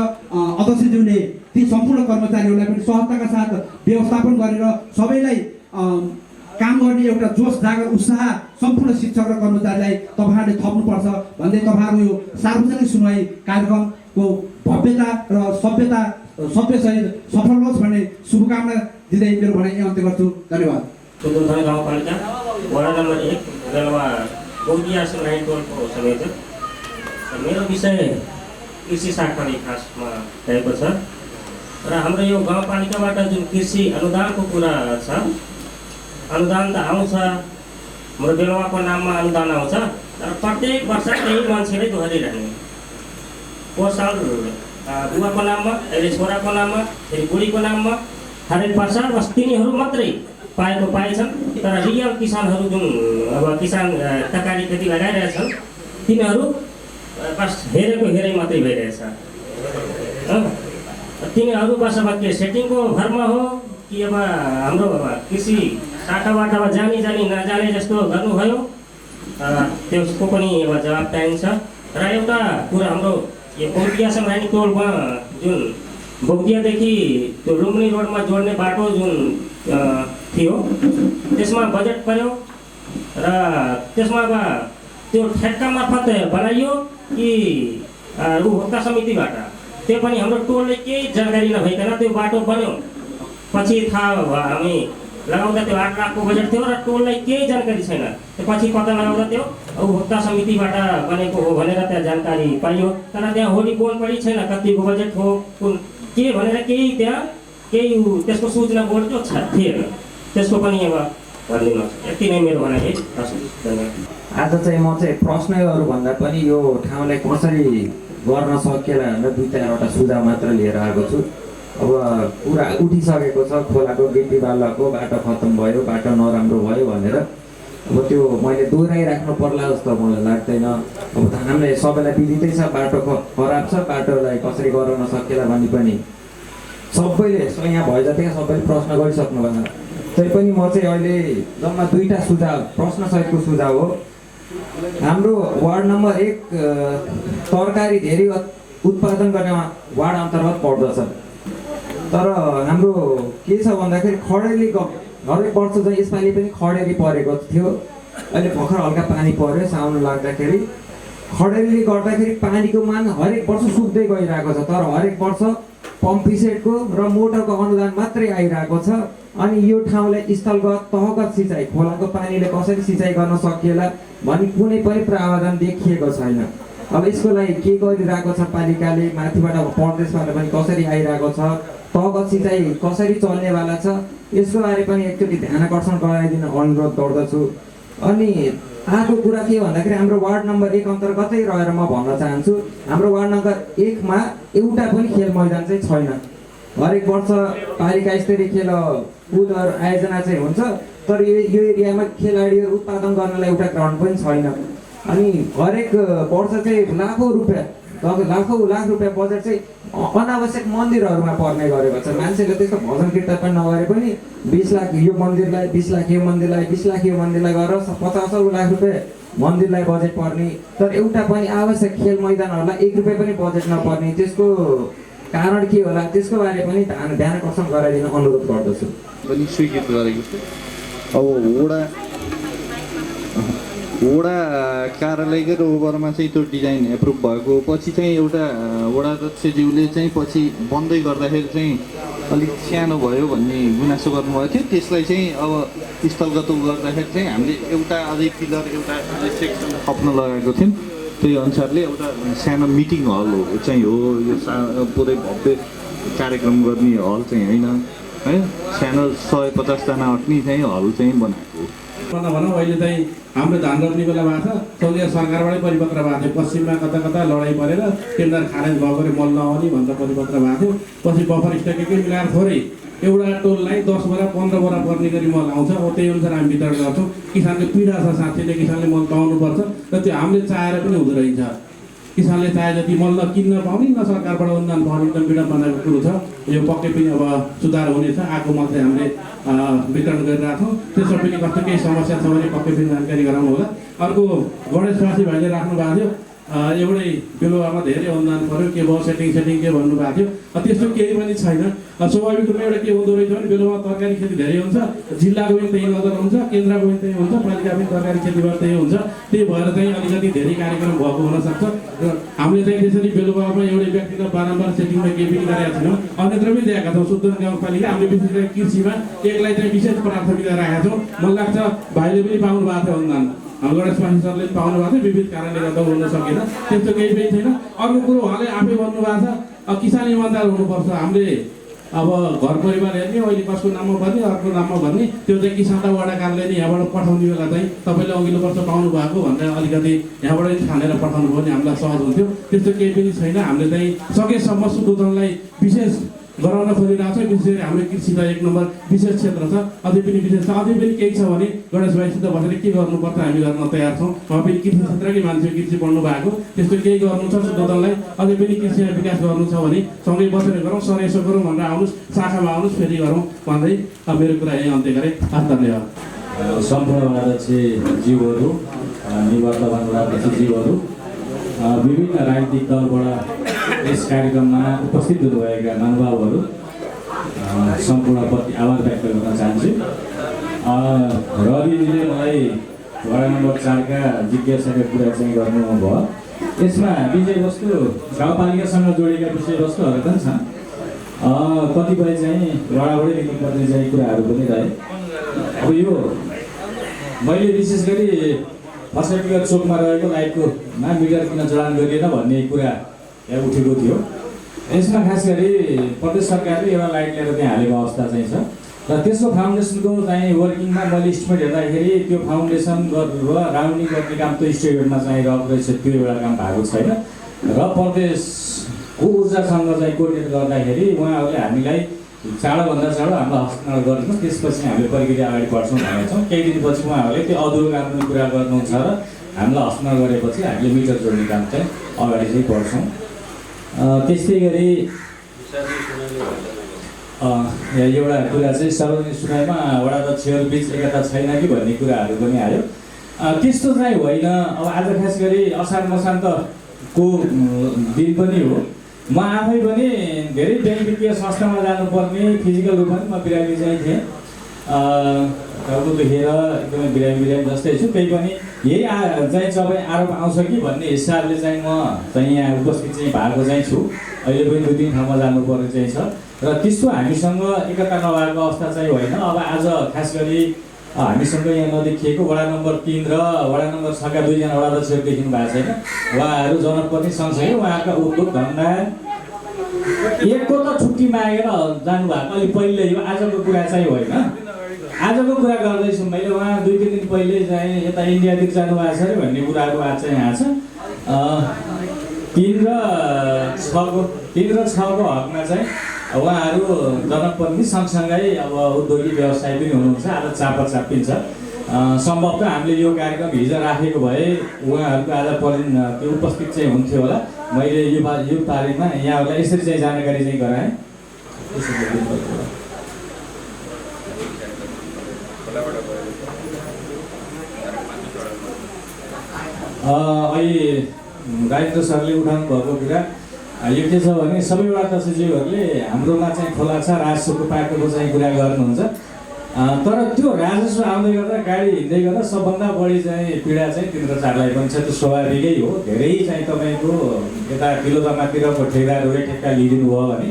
अध्यक्षज्यूले ती सम्पूर्ण कर्मचारीहरूलाई पनि सहजताका साथ व्यवस्थापन गरेर सबैलाई काम गर्ने एउटा जोस जागर उत्साह सम्पूर्ण शिक्षक र कर्मचारीलाई तपाईँहरूले थप्नुपर्छ भन्दै तपाईँहरू यो सार्वजनिक सुनवाई कार्यक्रमको भव्यता र सभ्यसहित सफल होस् भन्ने शुभकामना दिँदै मेरो भनाइ अन्त्य गर्छु। धन्यवाद। सुन्दरथान गाउँपालिका वडा नम्बर 1 बेलवा गौडिया सुनाइटोलको संयोजक। मेरो विषय कृषि शाखाले खासमा रहेको छ र हाम्रो यो गाउँपालिकाबाट जुन कृषि अनुदानको कुरा छ, अनुदान त आउँछ, हाम्रो बेलवाको नाममा अनुदान आउँछ, तर प्रत्येक वर्ष त्यही मान्छेले दोहोरिरहने। पोहोर साल बुवाको नाममा, अहिले छोराको नाममा, फेरि बुढीको नाममा खारेज पर्छ। बस तिनीहरू मात्रै पाएको पाएछन्, तर रियल किसानहरू जुन अब किसान तरकारी खेती लगाइरहेछन् तिनीहरू बस हेरेको हेरै मात्रै भइरहेछ। तिनीहरू बस अब के सेटिङको भरमा हो कि अब हाम्रो कृषि शाखाबाट अब जानी नजाने जस्तो गर्नुभयो, त्यसको पनि अब जवाब चाहिन्छ। र एउटा कुरा हाम्रो यो बौद्धियासँग रानी टोलमा जुन बौद्धियादेखि त्यो लुम्बिनी रोडमा जोड्ने बाटो जुन थियो त्यसमा बजेट पर्यो र त्यसमा अब त्यो ठेक्का मार्फत बनाइयो कि उपभोक्ता समितिबाट, त्यो पनि हाम्रो टोलले केही जानकारी नभइकन त्यो बाटो बन्यो। पछि थाहा भयो हामी लगाउँदा त्यो 8 लाखको बजेट थियो र टोललाई केही जानकारी छैन। त्यो पछि पत्ता लगाउँदा त्यो उपभोक्ता समितिबाट बनेको हो भनेर त्यहाँ जानकारी पाइयो, तर त्यहाँ होली बोल पनि छैन कतिको बजेट हो कुन के भनेर केही त्यहाँ केही त्यसको सूचना बोर्ड जो थिएन। त्यसको पनि अब भनिदिनुहोस्। यति नै मेरो भनाइ है। आज चाहिँ म चाहिँ प्रश्नहरू भन्दा पनि यो ठाउँलाई कसरी गर्न सकिएला भनेर 2-4वटा सुझाव मात्र लिएर आएको छु। अब कुरा उठिसकेको छ, खोलाको गिट्टी बालाको बाटो खत्तम भयो, बाटो नराम्रो भयो भनेर। अब त्यो मैले दोहोऱ्याइराख्नु पर्ला जस्तो मलाई लाग्दैन। अब हामीले सबैलाई विदितै छ बाटो खराब छ, बाटोलाई कसरी गराउन सकिएला भन्ने पनि सबैले यहाँ भए जतिका सबैले प्रश्न गरिसक्नु भएको छ। तैपनि म चाहिँ अहिले जम्मा 2टा सुझाव प्रश्नसहितको सुझाव हो। हाम्रो वार्ड नम्बर 1 तरकारी धेरै उत्पादन गर्ने वार्ड अन्तर्गत पर्दछ, तर हाम्रो के छ भन्दाखेरि खडेरी हरेक वर्ष चाहिँ यसपालि पनि खडेरी परेको थियो। अहिले भर्खर हल्का पानी पर्यो साउन लाग्दाखेरि। खडेरीले गर्दाखेरि पानीको मान हरेक वर्ष सुक्दै गइरहेको छ, तर हरेक वर्ष पम्पीसेटको र मोटरको अनुदान मात्रै आइरहेको छ। अनि यो ठाउँलाई स्थलगत तहगत सिँचाइ खोलाको पानीले कसरी सिँचाइ गर्न सकिएला भन्ने कुनै पनि प्रावधान देखिएको छैन। अब यसको लागि के गरिरहेको छ पालिकाले, माथिबाट प्रदेशबाट पनि कसरी आइरहेको छ, तहगत सिँचाइ कसरी चल्नेवाला छ, यसको बारे पनि एकचोटि ध्यान आकर्षण गराइदिन अनुरोध गर्दछु। अनि अर्को कुरा के भन्दाखेरि हाम्रो वार्ड नम्बर 1 अन्तर्गतै रहेर म भन्न चाहन्छु, हाम्रो वार्ड नम्बर 1 मा एउटा पनि खेल मैदान चाहिँ छैन। हरेक वर्ष पालिका स्तरीय खेल कुदहरू आयोजना चाहिँ हुन्छ, तर यो एरियामा खेलाडीहरू उत्पादन गर्नलाई एउटा ग्राउन्ड पनि छैन। अनि हरेक वर्ष चाहिँ लाखौँ लाख रुपियाँ बजेट चाहिँ अनावश्यक मन्दिरहरूमा पर्ने गरेको छ। मान्छेले त्यस्तो भजन कीर्तन पनि नगरे पनि 20 लाख यो मन्दिरलाई, 20 लाख यो मन्दिरलाई, 20 लाख यो मन्दिरलाई गरेर 50 लाख रुपियाँ मन्दिरलाई बजेट पर्ने, तर एउटा पनि आवश्यक खेल मैदानहरूलाई 1 रुपियाँ पनि बजेट नपर्ने। त्यसको कारण के होला, त्यसको बारे पनि ध्यान आकर्षण गराइदिन अनुरोध गर्दछु। पनि स्वीकृत गरेको छु। अब वडा कार्यालयकै रोबरमा चाहिँ त्यो डिजाइन एप्रुभ भएको पछि चाहिँ एउटा वडा अध्यक्षज्यूले चाहिँ पछि बन्दै गर्दाखेरि चाहिँ अलिक सानो भयो भन्ने गुनासो गर्नुभएको थियो। त्यसलाई चाहिँ अब स्थलगत गर्दाखेरि चाहिँ हामीले एउटा अझै पिलर एउटा सेक्सन थप्न लगाएको थियौँ। त्यही अनुसारले एउटा सानो मिटिङ हल चाहिँ हो यो, पुरै भव्य कार्यक्रम गर्ने हल चाहिँ होइन है, सानो 150 जना अट्ने चाहिँ हल चाहिँ बनाएको भनौँ। अहिले चाहिँ हाम्रो धान रोप्ने बेला भएको छ, चौधरी सरकारबाटै परिपत्र भएको थियो। पश्चिममा कता कता लडाइँ परेर टेन्डर खारेज भएको मल नआउने भनेर परिपत्र भएको थियो। पछि बफर स्टक के मिलाएर थोरै एउटा टोललाई 10 बोरा 15 बोरा पर्ने गरी मल आउँछ। अब त्यही अनुसार हामी वितरण गर्छौँ। किसानको पीडा छ साथीले, किसानले मल पाउनुपर्छ र त्यो हामीले चाहेर पनि हुँदो रहेछ। किसानले चाहे जति मल नकिन्न पाउने, न सरकारबाट अनुदान पाउने, एकदम पीडा बनाएको कुरो छ। यो पक्कै पनि अब सुधार हुनेछ। आएको मल चाहिँ हामीले वितरण गरिरहेको छौँ। त्यसमा पनि कस्तो केही समस्या छ भने पक्कै पनि जानकारी गराउनु होला। अर्को गणेशवासी भाइले राख्नु भएको थियो, एउटै बेलुवामा धेरै अनुदान पऱ्यो, के भयो सेटिङ के भन्नुभएको थियो। त्यस्तो केही पनि छैन। स्वाभाविक रूपमा एउटा के हुँदो रहेछ भने बेलुवामा तरकारी खेती धेरै हुन्छ, जिल्लाको पनि त्यही नजर हुन्छ, केन्द्रको पनि त्यही हुन्छ, पालिका पनि तरकारी खेतीबाट त्यही हुन्छ। त्यही भएर चाहिँ अलिकति धेरै कार्यक्रम भएको हुनसक्छ। र हामीले चाहिँ त्यसरी बेलुवामा एउटै व्यक्तिगत बारम्बार सेटिङमा केही पनि गरेका छैनौँ। अन्यत्र पनि दिएका छौँ। सुदूर गाउँपालिका हामीले विशेष गरी कृषिमा एकलाई चाहिँ विशेष प्राथमिकता राखेका छौँ। मलाई लाग्छ भाइले पनि पाउनु भएको थियो अनुदान, हाम्रो गणेशवासी सरले पाउनु भएको थियो, विविध कारणले गर्दा हुन सकेन। त्यस्तो केही पनि छैन। अर्को कुरो उहाँले आफै भन्नुभएको छ, किसान इमान्दार हुनुपर्छ। हामीले अब घर परिवार हेर्ने, अहिले कसको नाममा भर्ने, अर्को नाममा भर्ने, त्यो चाहिँ किसानलाई वडा कार्यालयले यहाँबाट पठाउने बेला चाहिँ तपाईँले अघिल्लो वर्ष पाउनु भएको भनेर अलिकति यहाँबाट छानेर पठाउनु भयो भने हामीलाई सहज हुन्थ्यो। त्यस्तो केही पनि छैन। हामीले चाहिँ सकेसम्म सुदूरलाई विशेष गराउन खोजिरहेको छ। विशेष गरी हाम्रो कृषि त 1 नम्बर विशेष क्षेत्र छ, अझै पनि विशेष छ। अझै पनि केही छ भने गणेश भाइसित बसेर के गर्नुपर्छ हामी गर्न तयार छौँ। उहाँ पनि कृषि क्षेत्रकै मान्छे, कृषि पढ्नु भएको, त्यस्तो केही गर्नु छ सुदोधनलाई अझै पनि कृषिमा विकास गर्नु छ भने सँगै बसेर गरौँ, सर यसो गरौँ भनेर आउनुहोस्, शाखामा आउनुहोस्, फेरि गरौँ भन्दै मेरो कुरा यही अन्त्य गरेँ। धन्यवाद। सम्पूर्ण अध्यक्ष जीवहरू, निवर्तमान अध्यक्ष जीवहरू, विभिन्न राजनीतिक दलबाट यस कार्यक्रममा उपस्थित हुनुभएका महानुभावहरू सम्पूर्णप्रति आभार व्यक्त गर्न चाहन्छु। रविजीले मलाई वडा नम्बर 4 का जिज्ञासाका कुरा चाहिँ गर्नुभयो। यसमा विषयवस्तु गाउँपालिकासँग जोडिएका विषयवस्तुहरू पनि छन्, कतिपय चाहिँ वडाबाटै लेख्नुपर्ने चाहिँ कुराहरू पनि रहे। अब यो मैले विशेष गरी फर्स्टटिगर चोकमा रहेको लाइटकोमा मिटर किन जडान गरिएन भन्ने कुरा यहाँ उठेको थियो। यसमा खास गरी प्रदेश सरकारले एउटा लाइट ल्याएर त्यहाँ हालेको अवस्था चाहिँ छ र त्यसको फाउन्डेसनको चाहिँ वर्किङमा मैले इस्टिमेट हेर्दाखेरि त्यो फाउन्डेसन र राउन्डिङ गर्ने काम त्यो स्टेटमा चाहिँ रहेको रहेछ, त्यो एउटा काम भएको छैन र प्रदेशको ऊर्जासँग चाहिँ कोर्डिनेट गर्दाखेरि उहाँहरूले हामीलाई चाँडोभन्दा चाँडो हामीलाई हस्तान्तरण गरिदिनुहोस्, त्यसपछि हामीले प्रक्रिया अगाडि बढ्छौँ भनेका छौँ। केही दिनपछि उहाँहरूले त्यो अधुरो काम पनि कुरा गर्नुहुन्छ र हामीलाई हस्तान्तरण गरेपछि हामीले मिटर जोड्ने काम चाहिँ अगाडि चाहिँ बढ्छौँ। त्यस्तै गरी एउटा कुरा चाहिँ सार्वजनिक सुनाइमा वडा अध्यक्षहरू बिच एकता छैन कि भन्ने कुराहरू पनि आयो। त्यस्तो चाहिँ होइन। अब आज खास गरी असार मसान्तको दिन पनि हो। म आफै पनि धेरै ब्याङ्क वित्तीय संस्थामा जानुपर्ने, फिजिकल रूपमा म बिरामी चाहिँ थिएँ, टाउको दुखेर एकदमै बिरामी जस्तै छु। त्यही पनि यही चाहिँ सबै आरोप आउँछ कि भन्ने हिसाबले चाहिँ म चाहिँ यहाँ उपस्थित चाहिँ भएको चाहिँ छु। अहिले पनि 2-3 ठाउँमा जानुपर्ने चाहिँ छ र त्यस्तो हामीसँग एकता नभएको अवस्था चाहिँ होइन। अब आज खास गरी हामीसँग यहाँ नदेखिएको वडा नम्बर 3 र वडा नम्बर 6 का 2 जना वडा अध्यक्षहरू देखिनु भएको छैन। उहाँहरू जनप्रतिनिधि सँगसँगै उहाँका उद्योग धन्दा एकको त छुट्टी मागेर जानुभएको अलि पहिले, यो आजको कुरा चाहिँ होइन। आजको कुरा गर्दैछु मैले। उहाँ 2-3 दिन पहिले चाहिँ यता इन्डियातिर जानुभएको छ अरे भन्ने कुराहरू आज चाहिँ आएको छ। 3 र 6को हकमा चाहिँ उहाँहरू जनप्रतिनिधि सँगसँगै अब उद्योगिक व्यवसाय पनि हुनुहुन्छ। आज चापाचापिन्छ। सम्भवतः हामीले यो कार्यक्रम हिजो राखेको भए उहाँहरूको आज त्यो उपस्थित चाहिँ हुन्थ्यो होला। मैले यो बारेमा यहाँहरूलाई यसरी चाहिँ जानकारी चाहिँ गराएँ। अहिले राजेन्द्र सरले उठाउनु भएको कुरा यो के छ भने सबै वडा अध्यक्षज्यूहरूले हाम्रोमा चाहिँ खोला छ, राजस्वको पाटोको चाहिँ कुरा गर्नुहुन्छ। तर त्यो राजस्व आउँदै गर्दा गाडी हिँड्दै गर्दा सबभन्दा बढी चाहिँ पीडा चाहिँ तिम्रो चाडलाई पनि छ। त्यो स्वाभाविकै हो। धेरै चाहिँ तपाईँको यता किलोदमातिरको ठेकेदारहरूले ठेक्का लिइदिनु भयो भने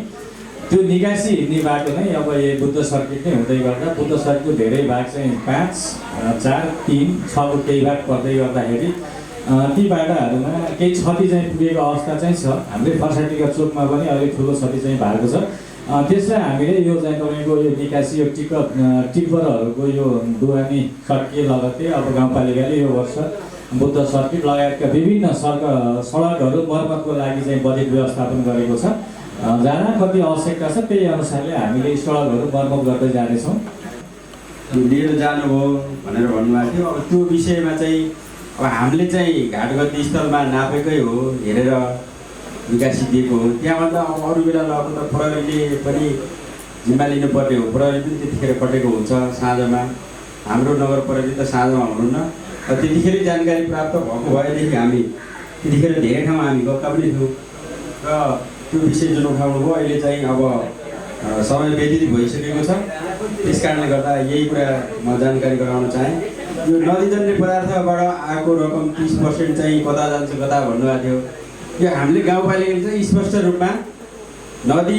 त्यो निकासी हिँड्ने बाटो नै अब यो बुद्ध सर्किट नै हुँदै गर्दा बुद्ध सर्किटको धेरै भाग चाहिँ 5, 4, 3, 6को केही भाग पर्दै गर्दाखेरि ती बाटाहरूमा केही क्षति चाहिँ पुगेको अवस्था चाहिँ छ। हामीले फर्स्टटिगर चोकमा पनि अलिक ठुलो क्षति चाहिँ भएको छ। त्यसलाई हामीले यो चाहिँ तपाईँको यो निकासी यो टिप्परहरूको यो दुवानी सड्के लगत्तै अब गाउँपालिकाले यो वर्ष बुद्ध सर्किट लगायतका विभिन्न सडकहरू मर्मतको लागि चाहिँ बजेट व्यवस्थापन गरेको छ। जहाँ कति आवश्यकता छ त्यही अनुसारले हामीले सडकहरू मर्मत गर्दै जानेछौँ। लिएर जानुभयो भनेर भन्नुभएको थियो। अब त्यो विषयमा चाहिँ अब हामीले चाहिँ घाटगति स्थलमा नापेकै हो, हेरेर निकासी दिएको हो। त्यहाँभन्दा अब अरू बेला लगेको त प्रहरीले पनि जिम्मा लिनुपर्ने हो। प्रहरी पनि त्यतिखेर कटेको हुन्छ साँझमा। हाम्रो नगर प्रहरी त साँझमा हुनुहुन्न। त्यतिखेरै जानकारी प्राप्त भएको भएदेखि हामी त्यतिखेर धेरै ठाउँमा हामी गएका पनि थियौँ र त्यो विषय जुन उठाउनु भयो अहिले चाहिँ अब समय व्यतीत भइसकेको छ। त्यस कारणले गर्दा यही कुरा म जानकारी गराउन चाहेँ। यो नदीजन्य पदार्थबाट आएको रकम 30% चाहिँ कता जान्छ कता भन्नुभएको थियो। यो हामीले गाउँपालिकाले चाहिँ स्पष्ट रूपमा नदी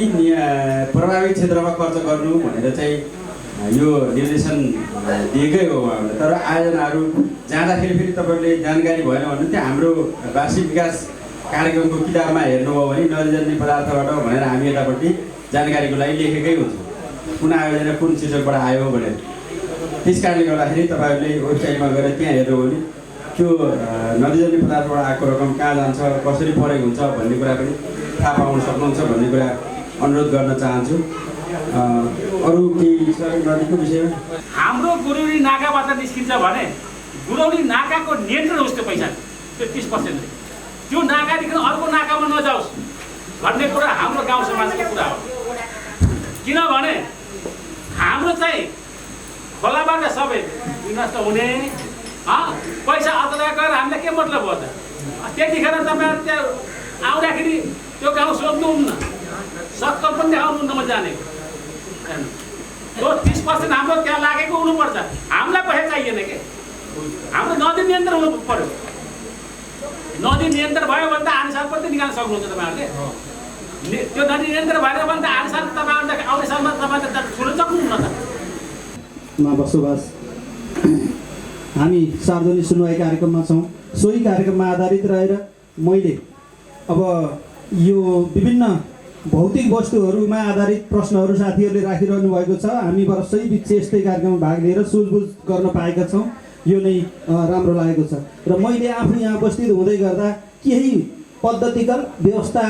प्रभावित क्षेत्रमा खर्च गर्नु भनेर चाहिँ यो निर्देशन दिएकै हो उहाँहरूले। तर आयोजनाहरू जाँदाखेरि फेरि तपाईँहरूले जानकारी भएन भन्नु त्यो हाम्रो वार्षिक विकास कार्यक्रमको किताबमा हेर्नुभयो भने नदीजन्य पदार्थबाट भनेर हामी यतापट्टि जानकारीको लागि लेखेकै हुन्छौँ कुन आयोजना कुन शीर्षकबाट आयो भनेर। त्यस कारणले गर्दाखेरि तपाईँहरूले वेबसाइटमा गएर त्यहाँ हेर्नुभयो भने त्यो नदीजन्य पदार्थबाट आएको रकम कहाँ जान्छ, कसरी प्रयोग हुन्छ भन्ने कुरा पनि थाहा पाउन सक्नुहुन्छ भन्ने कुरा अनुरोध गर्न चाहन्छु। अरू केही सर नदीको विषयमा हाम्रो गुरौली नाकाबाट निस्किन्छ भने गुरौली नाकाको नियन्त्रण होस् त्यो पैसा, त्यो 30%। त्यो नाकादेखि अर्को नाकामा नजाओस् भन्ने कुरा हाम्रो गाउँ समाजको कुरा हो। किनभने हाम्रो चाहिँ खोलाबाट सबै विनष्ट हुने पैसा अतरा गएर हामीलाई के मतलब हो त? त्यतिखेर तपाईँहरू त्यहाँ आउँदाखेरि त्यो गाउँ सोध्नुहुन्न, सक्कल पनि देखाउनुहुन्न म जानेको। त्यो 30% हाम्रो त्यहाँ लागेको हुनुपर्छ। हामीलाई पैसा चाहिएन के, हाम्रो नदी नियन्त्रण हुनु पर्यो। नदी नियन्त्रण भयो भने त आने साल पनि निकाल्न सक्नुहुन्छ तपाईँहरूले। त्यो नदी नियन्त्रण भएन भने त आने साल तपाईँहरूले आउने सालमा तपाईँहरूले छोड्न सक्नुहुन्न त। मा बसोबास हामी सार्वजनिक सुनवाई कार्यक्रममा छौँ। सोही कार्यक्रममा आधारित रहेर मैले अब यो विभिन्न भौतिक वस्तुहरूमा आधारित प्रश्नहरू साथीहरूले राखिरहनु भएको छ। हामी वर्षै बिच यस्तै कार्यक्रममा भाग लिएर सुझबुझ गर्न पाएका छौँ। यो नै राम्रो लागेको छ। र मैले आफू यहाँ उपस्थित हुँदै गर्दा केही पद्धतिगत व्यवस्था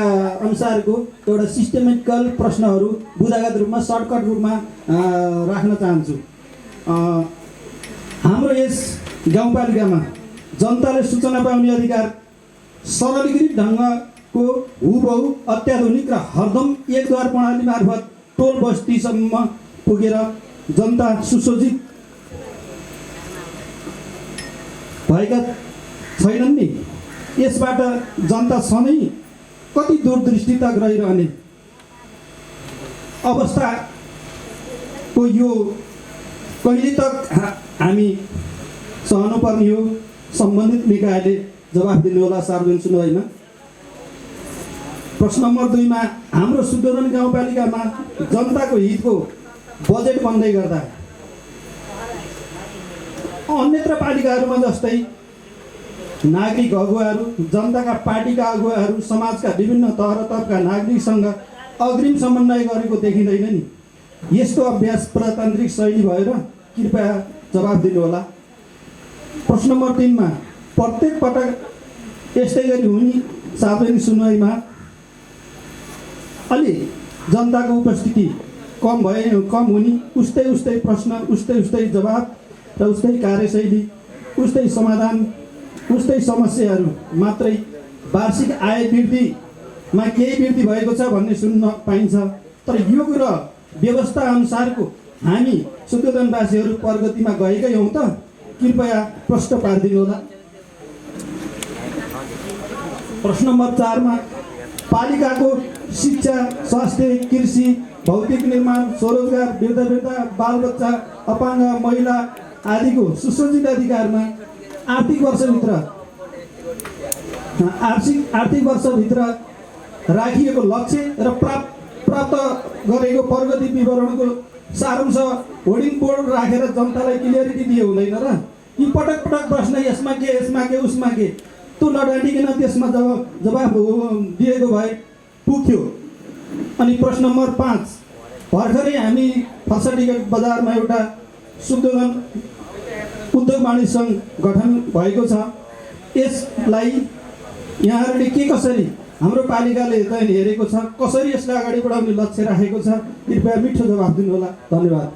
अनुसारको एउटा सिस्टमेटिकल प्रश्नहरू बुदागत रूपमा सर्टकट रूपमा राख्न चाहन्छु। हाम्रो यस गाउँपालिकामा जनताले सूचना पाउने अधिकार सरलीकृत ढङ्गको हुबहु अत्याधुनिक र हरदम एकद्वार प्रणाली मार्फत टोल बस्तीसम्म पुगेर जनता सुसज्जित भएका छैनन् नि। यसबाट जनता सधैँ कति दूरदृष्टिता रहिरहने अवस्थाको यो कहिले तक हामी सहनुपर्ने हो? सम्बन्धित निकायले जवाफ दिनुहोला सार्वजनिक सुनवाईमा। प्रश्न नम्बर 2 मा हाम्रो शुद्धोधन गाउँपालिकामा जनताको हितको बजेट बन्दै गर्दा अन्यत्र पालिकाहरूमा जस्तै नागरिक अगुवाहरू, जनताका पार्टीका अगुवाहरू, समाजका विभिन्न तह र तबका नागरिकसँग अग्रिम समन्वय गरेको देखिँदैन नि। यस्तो अभ्यास प्रजातान्त्रिक शैली भएर कृपया जवाफ दिनुहोला। प्रश्न नम्बर 3 मा प्रत्येक पटक यस्तै गरी हुने सार्वजनिक सुनवाईमा अलि जनताको उपस्थिति कम हुने, उस्तै प्रश्न, उस्तै जवाफ र उस्तै कार्यशैली, उस्तै समाधान, उस्तै समस्याहरू मात्रै। वार्षिक आय वृद्धिमा केही वृद्धि भएको छ भन्ने सुन्न पाइन्छ, तर यो कुरा व्यवस्था अनुसारको हामी शुद्धोधनवासीहरू प्रगतिमा गएकै हौँ त? कृपया प्रश्न पारिदिनु होला। प्रश्न नम्बर 4 मा पालिकाको शिक्षा, स्वास्थ्य, कृषि, भौतिक निर्माण, स्वरोजगार, वृद्ध बालबच्चा, अपाङ्ग महिला आदिको सुसज्जित अधिकारमा आर्थिक वर्षभित्र राखिएको लक्ष्य र प्राप्त गरेको प्रगति विवरणको सारांश होर्डिङ बोर्ड राखेर जनतालाई क्लियरिटी दिए हुँदैन र? यी पटक प्रश्न यसमा के उसमा के त्यो नडाँटिकन त्यसमा जवाफ दिएको भए पुग्थ्यो। अनि प्रश्न नम्बर 5 भर्खरै हामी फर्साटिकट बजारमा एउटा शुद्धोधन उद्योग वाणिज्य सङ्घ गठन भएको छ। यसलाई यहाँहरूले कसरी हाम्रो पालिकाले हेरेको छ, कसरी यसलाई अगाडि बढाउने लक्ष्य राखेको छ? कृपया मिठो जवाफ दिनुहोला। धन्यवाद।